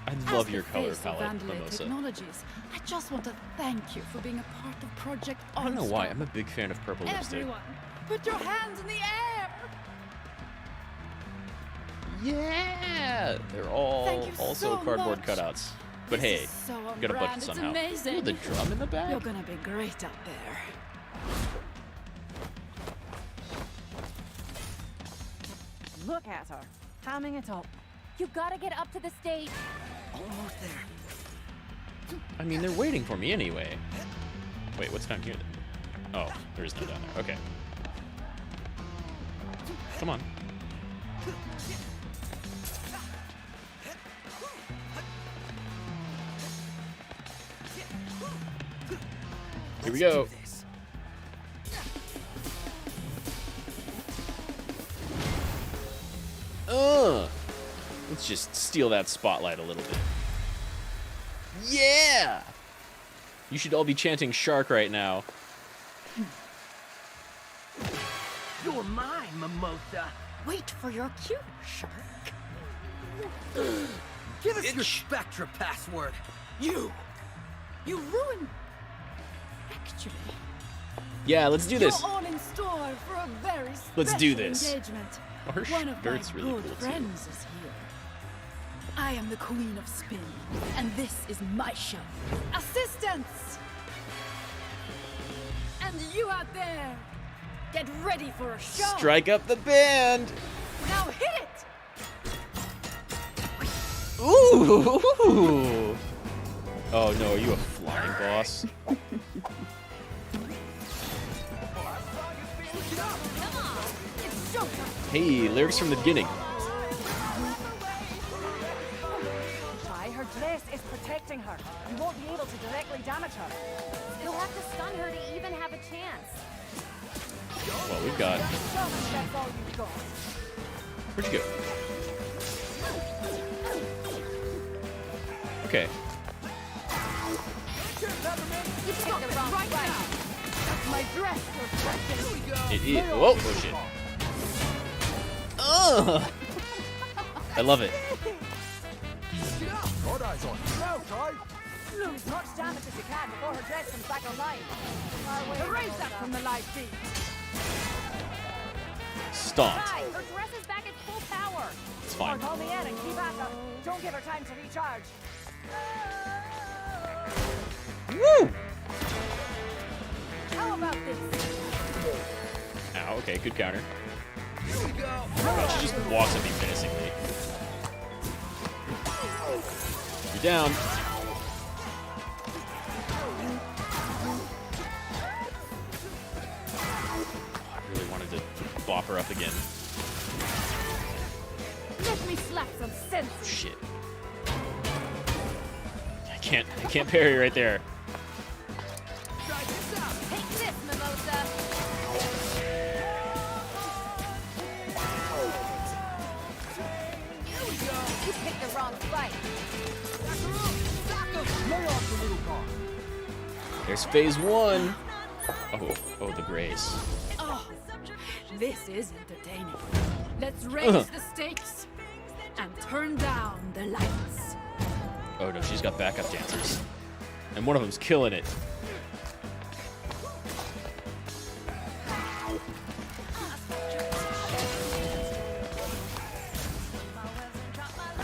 I As love the your color face of palette, Vandalay Mimosa. Technologies, I just want to thank you for being a part of Project I don't know why. Armstrong. I'm a big fan of purple lipstick. Everyone, put your hands in the air. Yeah! They're all Thank you also so cardboard much. cutouts. But This hey, is so on gotta brand. budget It's somehow. amazing. Ooh, the drum in the back? You're gonna be great out there. Look at her, hamming it up. You gotta get up to the stage. Almost there. I mean, they're waiting for me anyway. Wait, what's down here then? Oh, there is no down there. Okay. Come on. Here we go. Let's just steal that spotlight a little bit. Yeah! You should all be chanting shark right now. You're mine, Mimosa. Wait for your cue, shark. Give us your Spectra password. You ruined. Actually, Yeah, let's do this. you're all in store for a very special Let's do this. engagement. Her One of my shirt's really good cool, too. friends is here. I am the Queen of Spin, and this is my show. Assistance! And you out there, get ready for a show. Strike up the band! Now hit it! Ooh! Oh no, are you a flying boss? It's showtime. Hey, lyrics from the beginning. Chai, her dress is protecting her. You won't be able to directly damage her. You'll have to stun her to even have a chance. Well, we've got. That's all you've got. Where'd you go? Okay. You picked the wrong fight. That's my dress reflection. It is. Whoa! Oh shit. Ugh! I love it. God eyes on. Now, Chai. Do as much damage as you can before her dress comes back online. Erase that from the live feed. Stomped. Chai, her dress is back at full power. It's Or fine. call me in and keep at her. Don't give her time to recharge. Woo! How about this? Ow, okay, good counter. God, she just walks at me menacingly. You're down. I really wanted to bop her up again. Let me slap some sense. Shit. I can't parry right there. Take this, Mimosa. You picked the wrong fight. There's phase one. Oh, the grace. Oh, this is entertaining. Let's raise the stakes and turn down the lights. Oh no, she's got backup dancers. And one of them's killing it.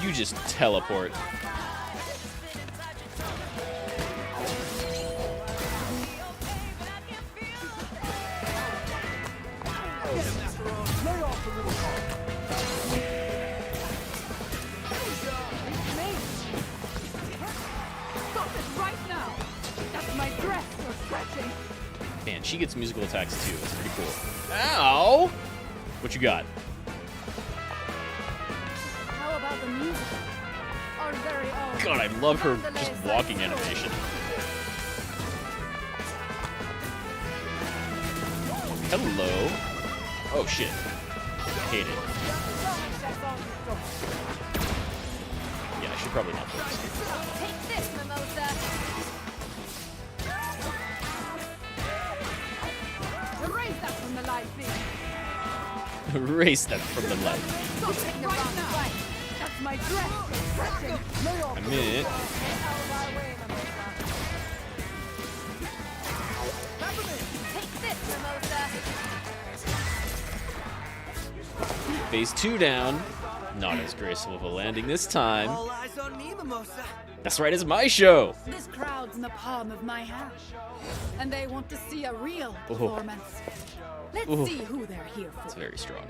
You just teleport. Man, she gets musical attacks too. That's pretty cool. Ow! What you got? How about the music? Our very own. God, I love her just walking animation. Hello. Oh shit. Hate it. Yeah, I should probably not play this. Take this, Mimosa. Erase that from the live feed. Erase that from the light. Don't take the wrong fight. That's my dress. A minute. Take this, Mimosa. Phase 2 down. Not as graceful of a landing this time. All eyes on me, Mimosa. That's right, it's my show. This crowd's in the palm of my hand, and they want to see a real performance. Let's see who they're here for. It's very strong.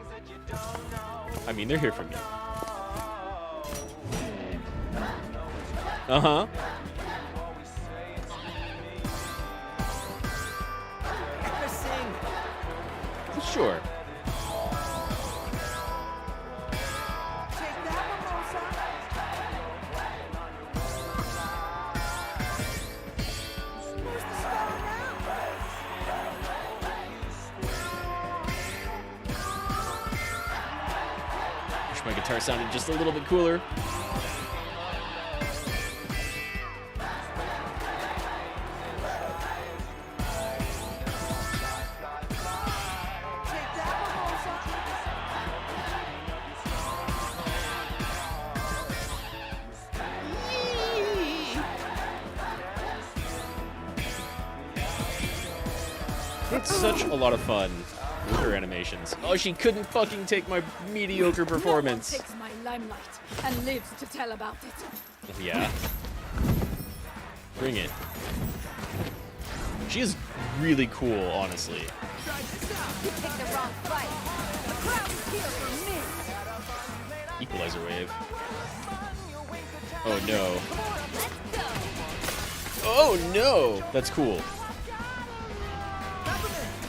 I mean, they're here for me. Uh-huh. Sure. Wish my guitar sounded just a little bit cooler. It's such a lot of fun with her animations. Oh, she couldn't fucking take my mediocre performance. No one takes my limelight and lives to tell about it. Yeah. Bring it. She is really cool, honestly. You picked the wrong fight. The crowd is here for me. Equalizer wave. Oh no. Oh no! That's cool.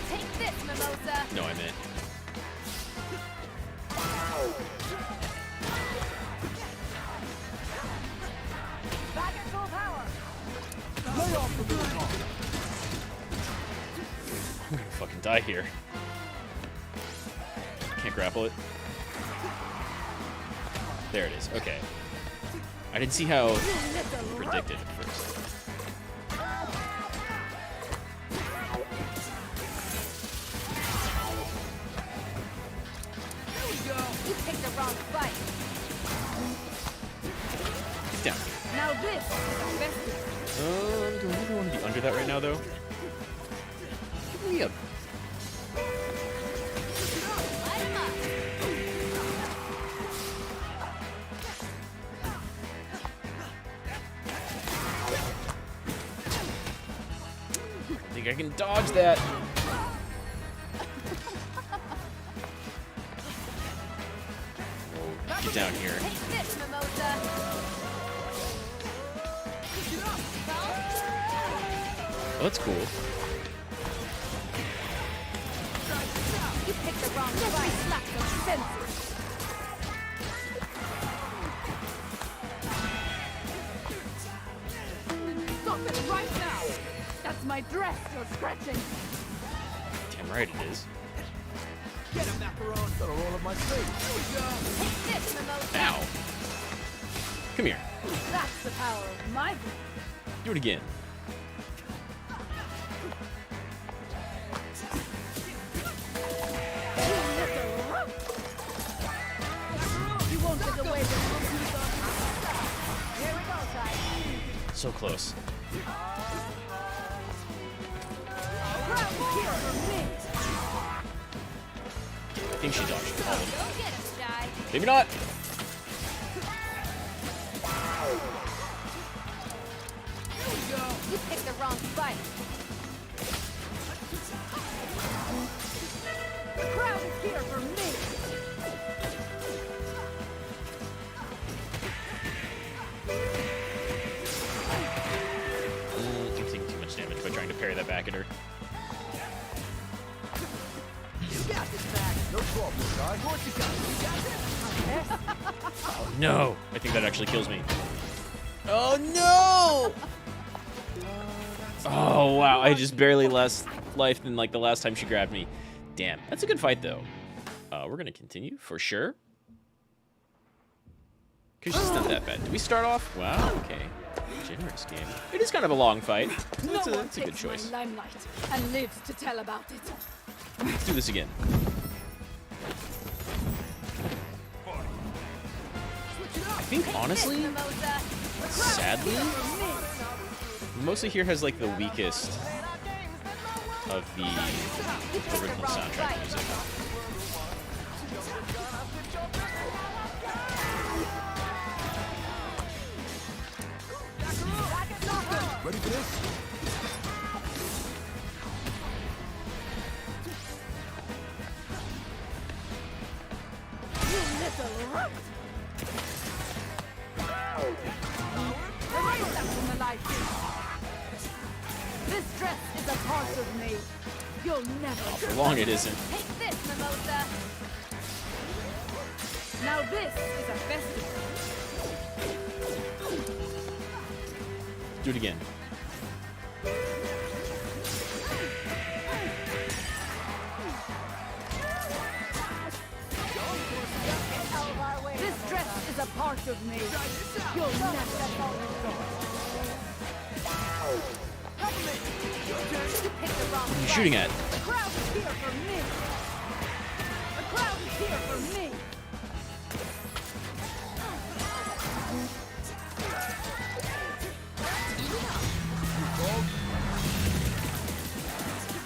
Take this, Mimosa. No, I meant. Back at full power. I'm gonna fucking die here. Can't grapple it. There it is. Okay. I didn't see how predicted at first. You picked the wrong fight. He's down. Now this is the best. Do I really want to be under that right now, though? Give me a... I think I can dodge that. Whoa, get down here. Take this, Mimosa. Oh, that's cool. You picked the wrong fight. Lack of senses. Stop it right now. That's my dress you're scratching. Damn right it is. Get him, Macaron. Got a roll of my sleeve. Here we go. Take this, Mimosa. Ow. Come here. That's the power of my voice. Do it again. You won't get away with this. Here we go, Ty. So close. Crowd is here for me. I think she dodged all of them. Go get him, Sky. Maybe not. fight. The crowd is here for me. I'm taking too much damage by trying to parry that back at her. You got this back. No problem, guy. Korsica, you got this? Oh no! I think that actually kills me. Oh no! Oh wow! I just barely less life than like the last time she grabbed me. Damn, that's a good fight though. We're gonna continue for sure. Cause she's not that bad. Do we start off? Wow. Okay. Generous game. It is kind of a long fight. That's a good choice. My limelight and lives to tell about it. Let's do this again. I think honestly, sadly, Mimosa here has like the weakest of the original soundtrack music. Ready for this? You little rook! Remove that from the light. This dress is a part of me. You'll never. For long it isn't. Take this, Mimosa. Now this is a festival. Do it again. This dress is a part of me. You'll never. What are you shooting at? The crowd is here for me. The crowd is here for me.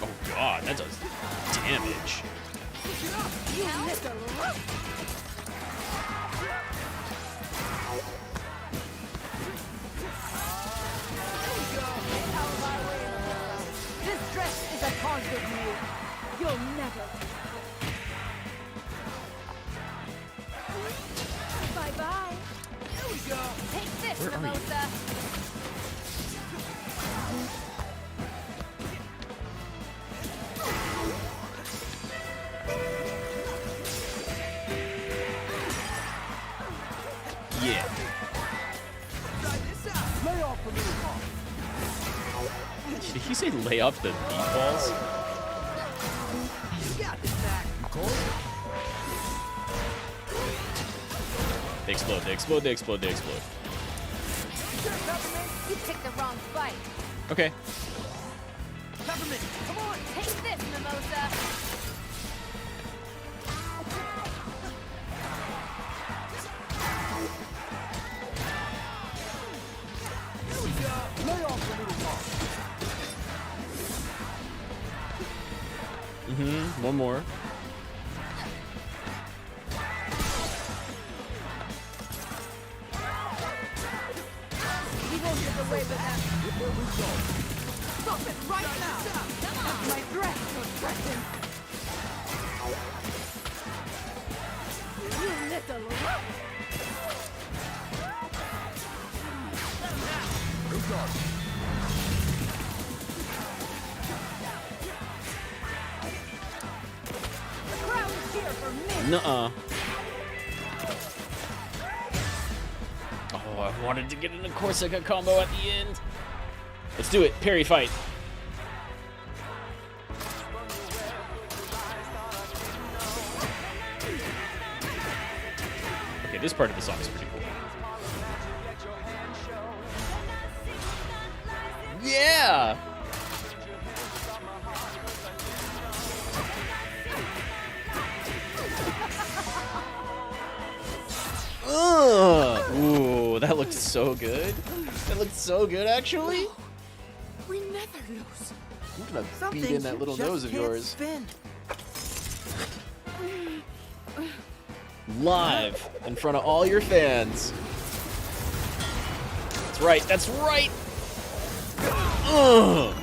Oh god, that does damage. You little rook. This dress is a part of me. You'll never. Bye-bye. Here we go. Take this, Where are you? Mimosa. Yeah. Did he say lay off the meatballs? You got this back. They explode, they explode, they explode, they explode. You picked the wrong fight. Okay. Peppermint, come on. Take this, Mimosa. Here we go. Lay off the little ball. One more. We won't get away with that. Stop it right now. Come on. My dress was threatened. You little rook. The crowd is here for me. Nuh-uh. Oh, I wanted to get in a Korsica combo at the end. Let's do it. Parry fight. Okay, this part of the song is pretty cool. Yeah! Ugh! Ooh, that looked so good. That looked so good, actually. We never lose. I'm gonna beat in that little nose of yours. Live in front of all your fans. That's right. That's right. Ugh.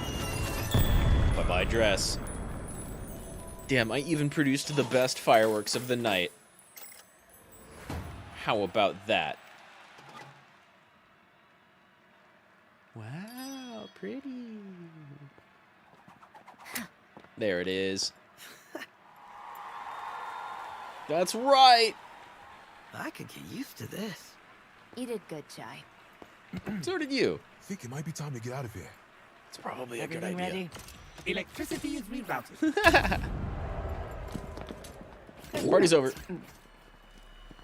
buy dress. Damn, I even produced the best fireworks of the night. How about that? Wow, pretty. There it is. That's right! I could get used to this. You did good, Chai. So did you. I think it might be time to get out of here. It's probably a good Everything idea. ready? Electricity is rerouted. Party's over.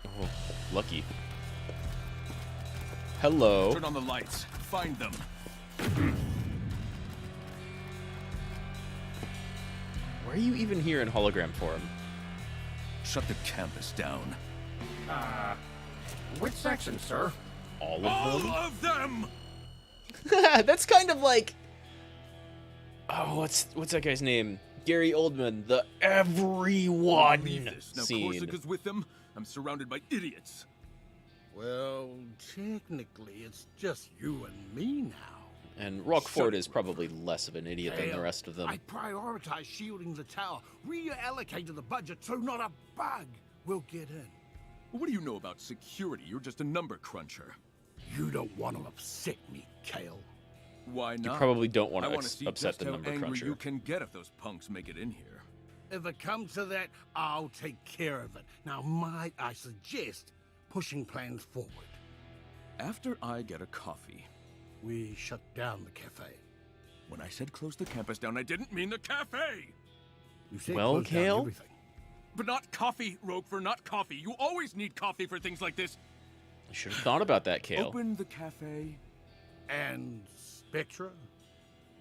Oh, lucky. Hello. Turn on the lights. Find them. Why are you even here in hologram form? Shut the campus down. Which section, sir? All of All them? of them! That's kind of like... Oh, what's that guy's name? Gary Oldman, the everyone Now scene. Korsica's with them. I'm surrounded by idiots. Well, technically, it's just you and me now. And Rockford is probably less of an idiot than the rest of them. I prioritize shielding the tower, reallocated the budget so not a bug will get in. What do you know about security? You're just a number cruncher. You don't want to upset me, Kale. Why not? You probably don't want I to want to see upset just the how number angry cruncher. you can get if those punks make it in here. If it comes to that, I'll take care of it. Now, might I suggest pushing plans forward? After I get a coffee. We shut down the cafe. When I said close the campus down, I didn't mean the cafe! You said Well, close down Kale? everything. But not coffee, Roquefort, not coffee. You always need coffee for things like this. I should have thought about that, Kale. Open the cafe. And Spectra?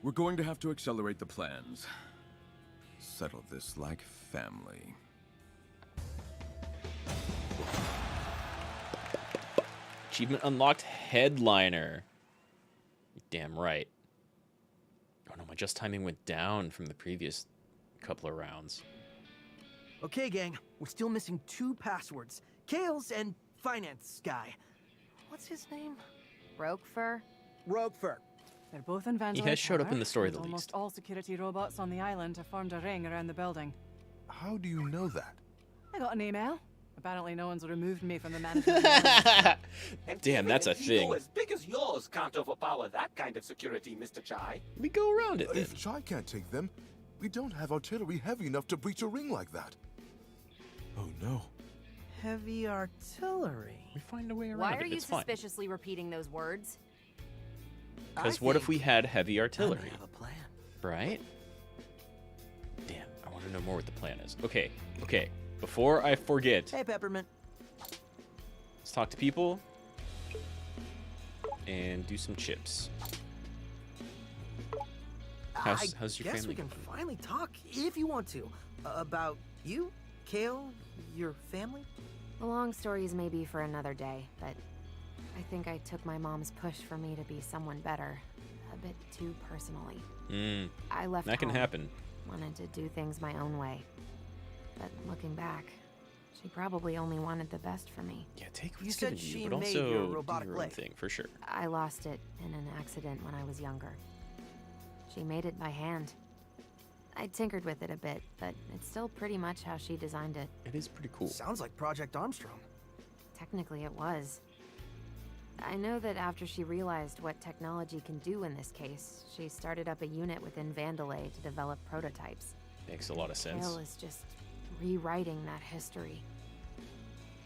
We're going to have to accelerate the plans. Settle this like family. Achievement unlocked, headliner. Damn right. Oh no, my just timing went down from the previous couple of rounds. Okay, gang, we're still missing 2 passwords. Kale's and finance guy. What's his name? Roquefort? Roquefort. They're both in Vandalay He has showed up Tower, in the story and the almost least. all security robots on the island have formed a ring around the building. How do you know that? I got an email. Apparently no one's removed me from the management. Damn, that's a thing. as big as yours can't overpower that kind of security, Mr. Chai. We go around it then. If Chai can't take them, we don't have artillery heavy enough to breach a ring like that. Oh no. Heavy artillery. We find a way around Why it. are you It's fine. suspiciously repeating those words? Because what if we had heavy artillery? I have a plan. Right? Damn, I want to know more what the plan is. Okay, okay. Before I forget, Hey, Peppermint. let's talk to people and do some chips. How's your I guess family we can doing? finally talk, if you want to, about you, Kale, your family. The long stories may be for another day, but I think I took my mom's push for me to be someone better a bit too personally. I left That can home, happen. wanted to do things my own way. But looking back, she probably only wanted the best for me. Yeah, take You what's said given to she you, but made also your do robotic your own leg. thing, for sure. I lost it in an accident when I was younger. She made it by hand. I tinkered with it a bit, but it's still pretty much how she designed it. It is pretty cool. Sounds like Project Armstrong. Technically, it was. I know that after she realized what technology can do in this case, she started up a unit within Vandalay to develop prototypes. Makes a lot of sense. Kale is just rewriting that history.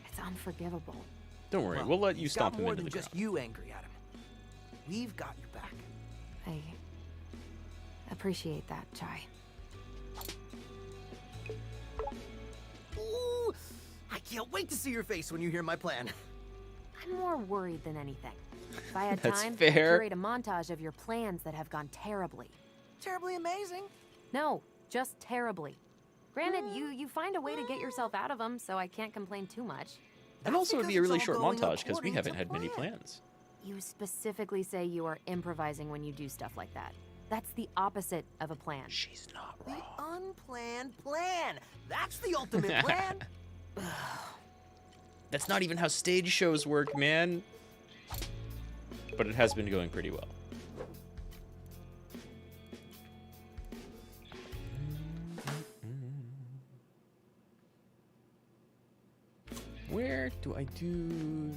It's unforgivable. Don't worry, Well, we'll let you he's stomp got him more into than the just ground. you angry at him. We've got your back. I appreciate that, Chai. Ooh, I can't wait to see your face when you hear my plan. I'm more worried than anything. If I had That's time, fair. I'd curate a montage of your plans that have gone terribly. Terribly amazing. No, just terribly. Granted, you find a way to get yourself out of them, so I can't complain too much. And also, it'd be a because really it's short all going montage because we according haven't to had many plan. plans. You specifically say you are improvising when you do stuff like that. That's the opposite of a plan. She's not The wrong. unplanned plan. That's the ultimate plan. That's not even how stage shows work, man. But it has been going pretty well. Where do I do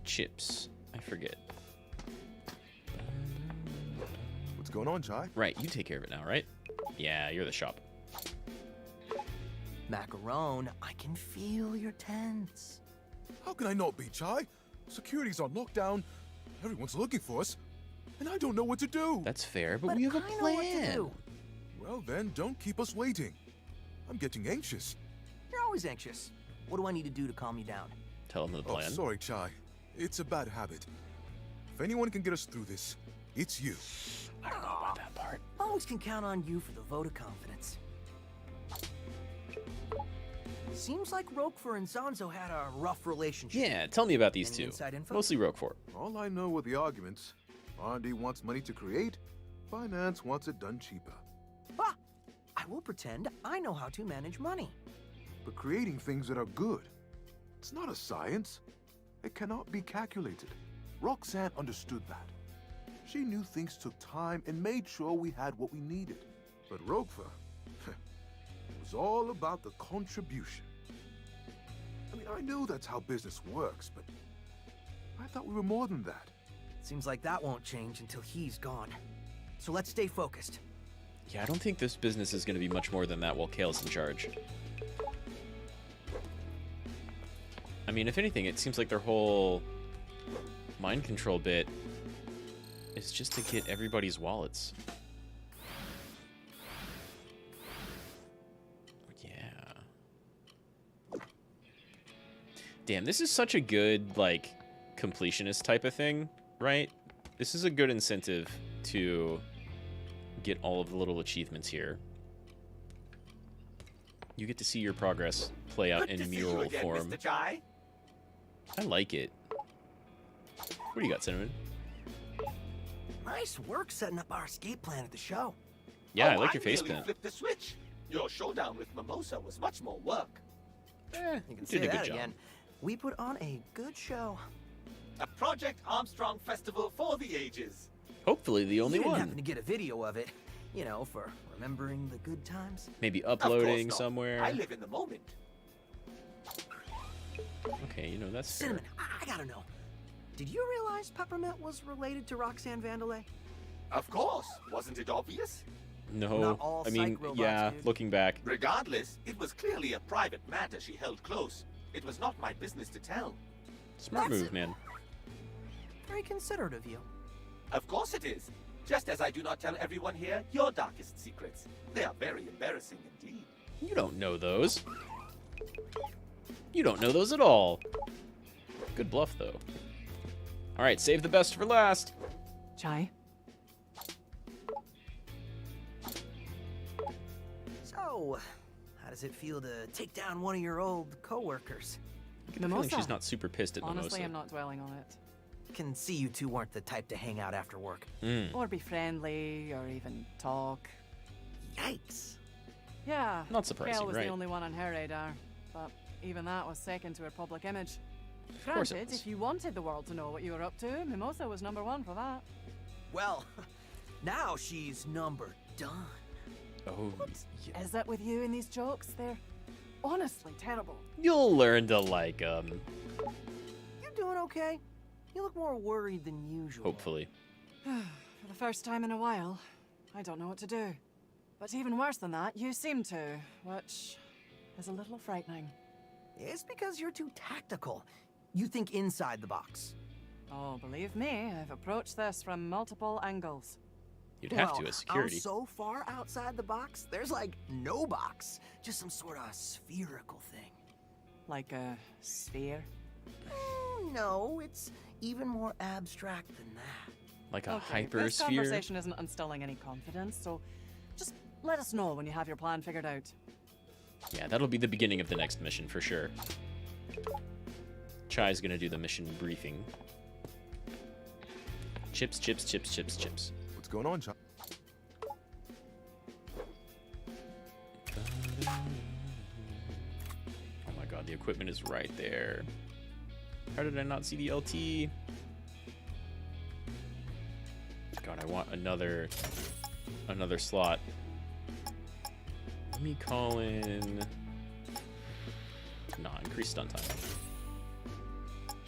chips? I forget. What's going on, Chai? Right, you take care of it now, right? Yeah, you're the shop. Macaron, I can feel your tense. How can I not be, Chai? Security's on lockdown. Everyone's looking for us. And I don't know what to do. That's fair, but we have a I know what to plan. do. Well, then, don't keep us waiting. I'm getting anxious. You're always anxious. What do I need to do to calm you down? Tell them the Oh, plan. sorry, Chai. It's a bad habit. If anyone can get us through this, it's you. I don't know about that part. Always can count on you for the vote of confidence. Seems like Roquefort and Zanzo had a rough relationship. Yeah, tell me about these Any two. inside info? Mostly Roquefort. All I know are the arguments. R&D wants money to create. Finance wants it done cheaper. Ah, I will pretend I know how to manage money. But creating things that are good, it's not a science. It cannot be calculated. Roxanne understood that. She knew things took time and made sure we had what we needed. But Roquefort, it was all about the contribution. I mean, I know that's how business works, but I thought we were more than that. Seems like that won't change until he's gone. So let's stay focused. Yeah, I don't think this business is going to be much more than that while Kale's in charge. I mean, if anything, it seems like their whole mind control bit is just to get everybody's wallets. Yeah. Damn, this is such a good, like, completionist type of thing, right? This is a good incentive to get all of the little achievements here. You get to see your progress play out in mural form. Mr. Chai. I like it. What do you got, Cinnamon? Nice work setting up our escape plan at the show. Yeah, I like your face nearly paint. flipped the switch. Your showdown with Mimosa was much more work. You can say did a good that job. again. We put on a good show. A Project Armstrong festival for the ages. Hopefully the only you didn't happen one. to get a video of it, you know, for remembering the good times. Maybe Of course uploading not. somewhere. I live in the moment. Okay, you know, that's fair. Cinnamon, I gotta know. Did you realize Peppermint was related to Roxanne Vandelay? Of course. Wasn't it obvious? No, Not all I mean, psych robots, yeah, dude. looking back. Regardless, it was clearly a private matter she held close. It was not my business to tell. Smart That's move, it. man. Very considerate of you. Of course it is. Just as I do not tell everyone here your darkest secrets. They are very embarrassing indeed. You don't know those. You don't know those at all. Good bluff, though. All right, save the best for last. Chai? So, how does it feel to take down one of your old coworkers? I get the feeling she's not super pissed at Honestly, Mimosa. I'm not dwelling on it. Can see you two weren't the type to hang out after work. Or be friendly, or even talk. Yikes. Yeah. Not surprising, Kale was right? the only one on her radar, but even that was second to her public image. Of course it Granted, was. if you wanted the world to know what you were up to, Mimosa was number one for that. Well, now she's number done. Oh, yeah. Is it with you in these jokes? They're honestly terrible. You'll learn to like them. You doing okay? You look more worried than usual. Hopefully. For the first time in a while, I don't know what to do. But even worse than that, you seem to, which is a little frightening. It's because you're too tactical. You think inside the box. Oh, believe me, I've approached this from multiple angles. You'd have Well, to as security. I'm so far outside the box, there's like no box. Just some sort of spherical thing. Like a sphere? No, it's even more abstract than that. Like a Okay, hypersphere. this conversation isn't instilling any confidence, so just let us know when you have your plan figured out. Yeah, that'll be the beginning of the next mission for sure. Chai's gonna do the mission briefing. Chips, chips, chips, chips, chips. What's going on, Chai? Oh my god, the equipment is right there. How did I not see the LT? God, I want another slot. Let me call in... Nah, increase stun time.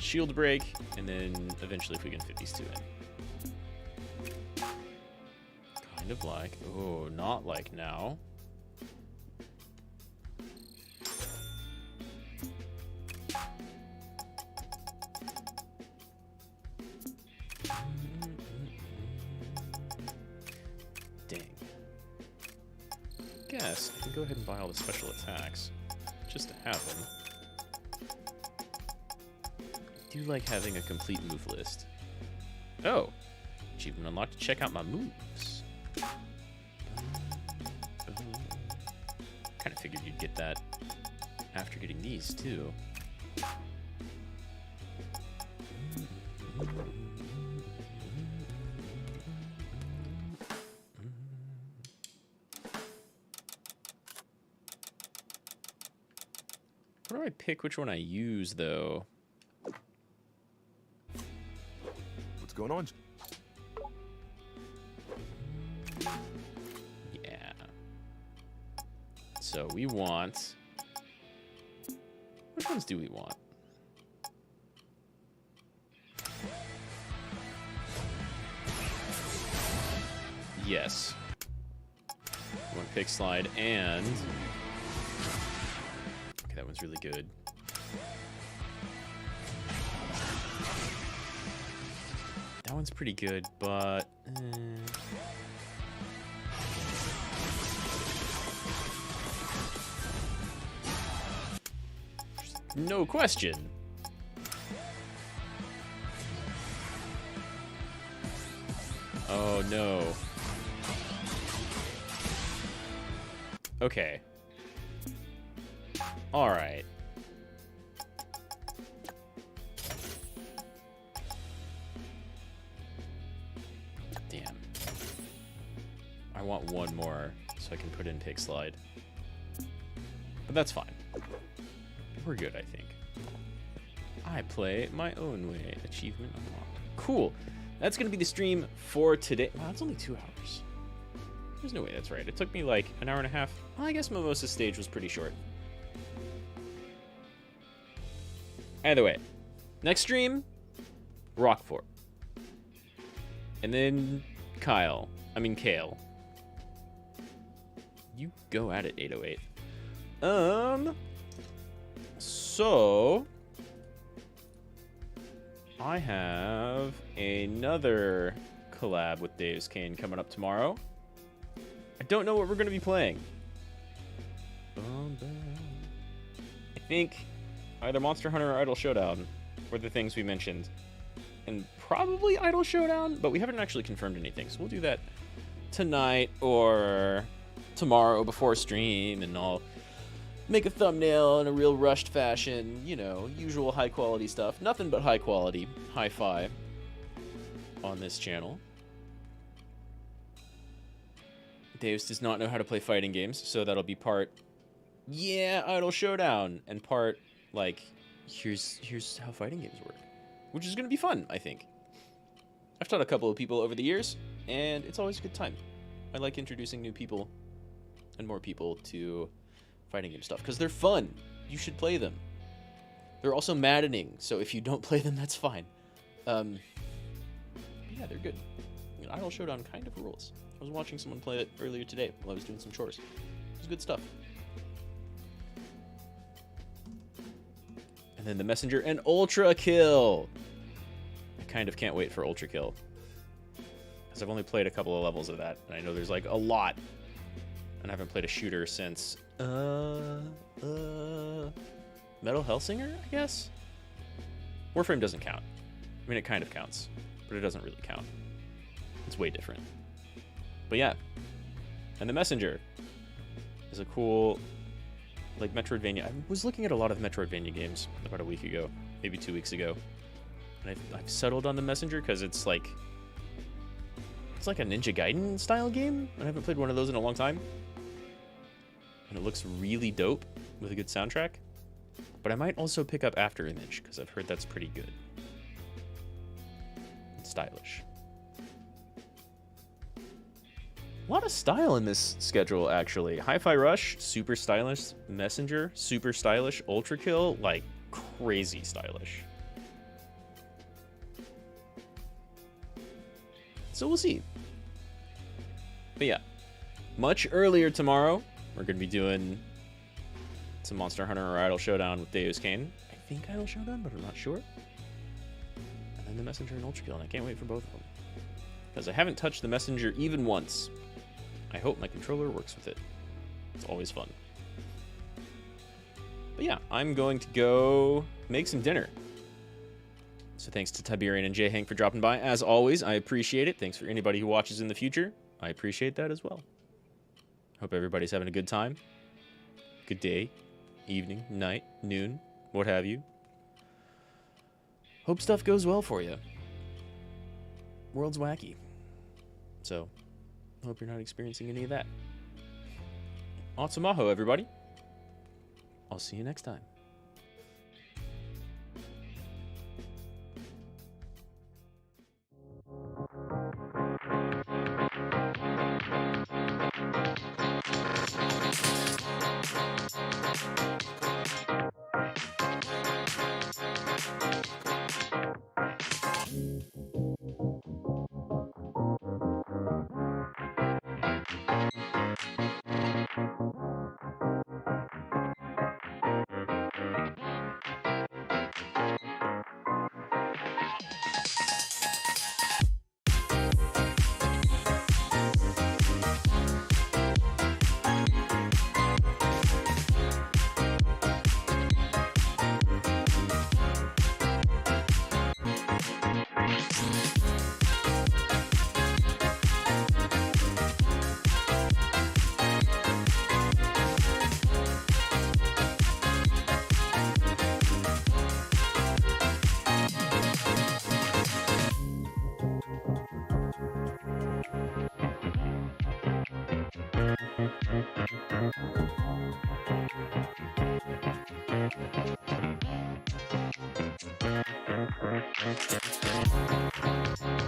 shield break, and then eventually if we can fit these two in. Kind of like, oh, not like now. Dang. Guess I can go ahead and buy all the special attacks, just to have them. I do like having a complete move list. Oh! Achievement unlocked. Check out my moves. Kind of figured you'd get that after getting these, too. How do I pick which one I use, though? What's going on? Yeah. So we want... Which ones do we want? Yes. We want pick slide and... Okay, that one's really good. That one's pretty good, but... No question. Oh, no. Okay. All right. Damn. I want one more so I can put in pick slide. But that's fine. We're good, I think. I play my own way. Achievement unlocked. Cool. That's going to be the stream for today. Wow, it's only 2 hours. There's no way that's right. It took me like an hour and a half. Well, I guess Mimosa's stage was pretty short. Either way. Next stream, Rockfort. And then Kale. You go at it, 808. So I have another collab with Dave's Kane coming up tomorrow. I don't know what we're going to be playing. I think either Monster Hunter or Idle Showdown were the things we mentioned. And probably Idle Showdown, but we haven't actually confirmed anything. So we'll do that tonight or tomorrow before stream, and I'll make a thumbnail in a real rushed fashion. You know, usual high quality stuff. Nothing but high quality, hi-fi on this channel. Davis does not know how to play fighting games, so that'll be part, yeah, Idle Showdown, and part, like, here's how fighting games work. Which is going to be fun, I think. I've taught a couple of people over the years, and it's always a good time. I like introducing new people and more people to fighting game stuff, because they're fun. You should play them. They're also maddening, so if you don't play them, that's fine. Yeah, they're good. I mean, Idle Showdown kind of rules. I was watching someone play it earlier today while I was doing some chores. It was good stuff. And then the Messenger and Ultra Kill. I kind of can't wait for Ultra Kill, because I've only played a couple of levels of that, and I know there's like a lot. And I haven't played a shooter since Metal Hellsinger, I guess? Warframe doesn't count. I mean, it kind of counts, but it doesn't really count. It's way different. But yeah. And the Messenger is a cool, like, Metroidvania. I was looking at a lot of Metroidvania games about a week ago, maybe 2 weeks ago. And I've settled on the Messenger because it's like a Ninja Gaiden style game. I haven't played one of those in a long time. And it looks really dope with a good soundtrack. But I might also pick up After Image, because I've heard that's pretty good. And stylish. A lot of style in this schedule, actually. Hi-Fi Rush, super stylish. Messenger, super stylish. Ultra Kill, like, crazy stylish. So we'll see. But yeah, much earlier tomorrow, we're going to be doing some Monster Hunter Idle Showdown with Deus Kane. I think Idle Showdown, but I'm not sure. And then the Messenger and Ultra Kill, and I can't wait for both of them. Because I haven't touched the Messenger even once. I hope my controller works with it. It's always fun. But yeah, I'm going to go make some dinner. So thanks to Tiberian and J-Hank for dropping by. As always, I appreciate it. Thanks for anybody who watches in the future. I appreciate that as well. Hope everybody's having a good time. Good day, evening, night, noon, what have you. Hope stuff goes well for you. World's wacky. So, hope you're not experiencing any of that. Rad Mahou, everybody. I'll see you next time.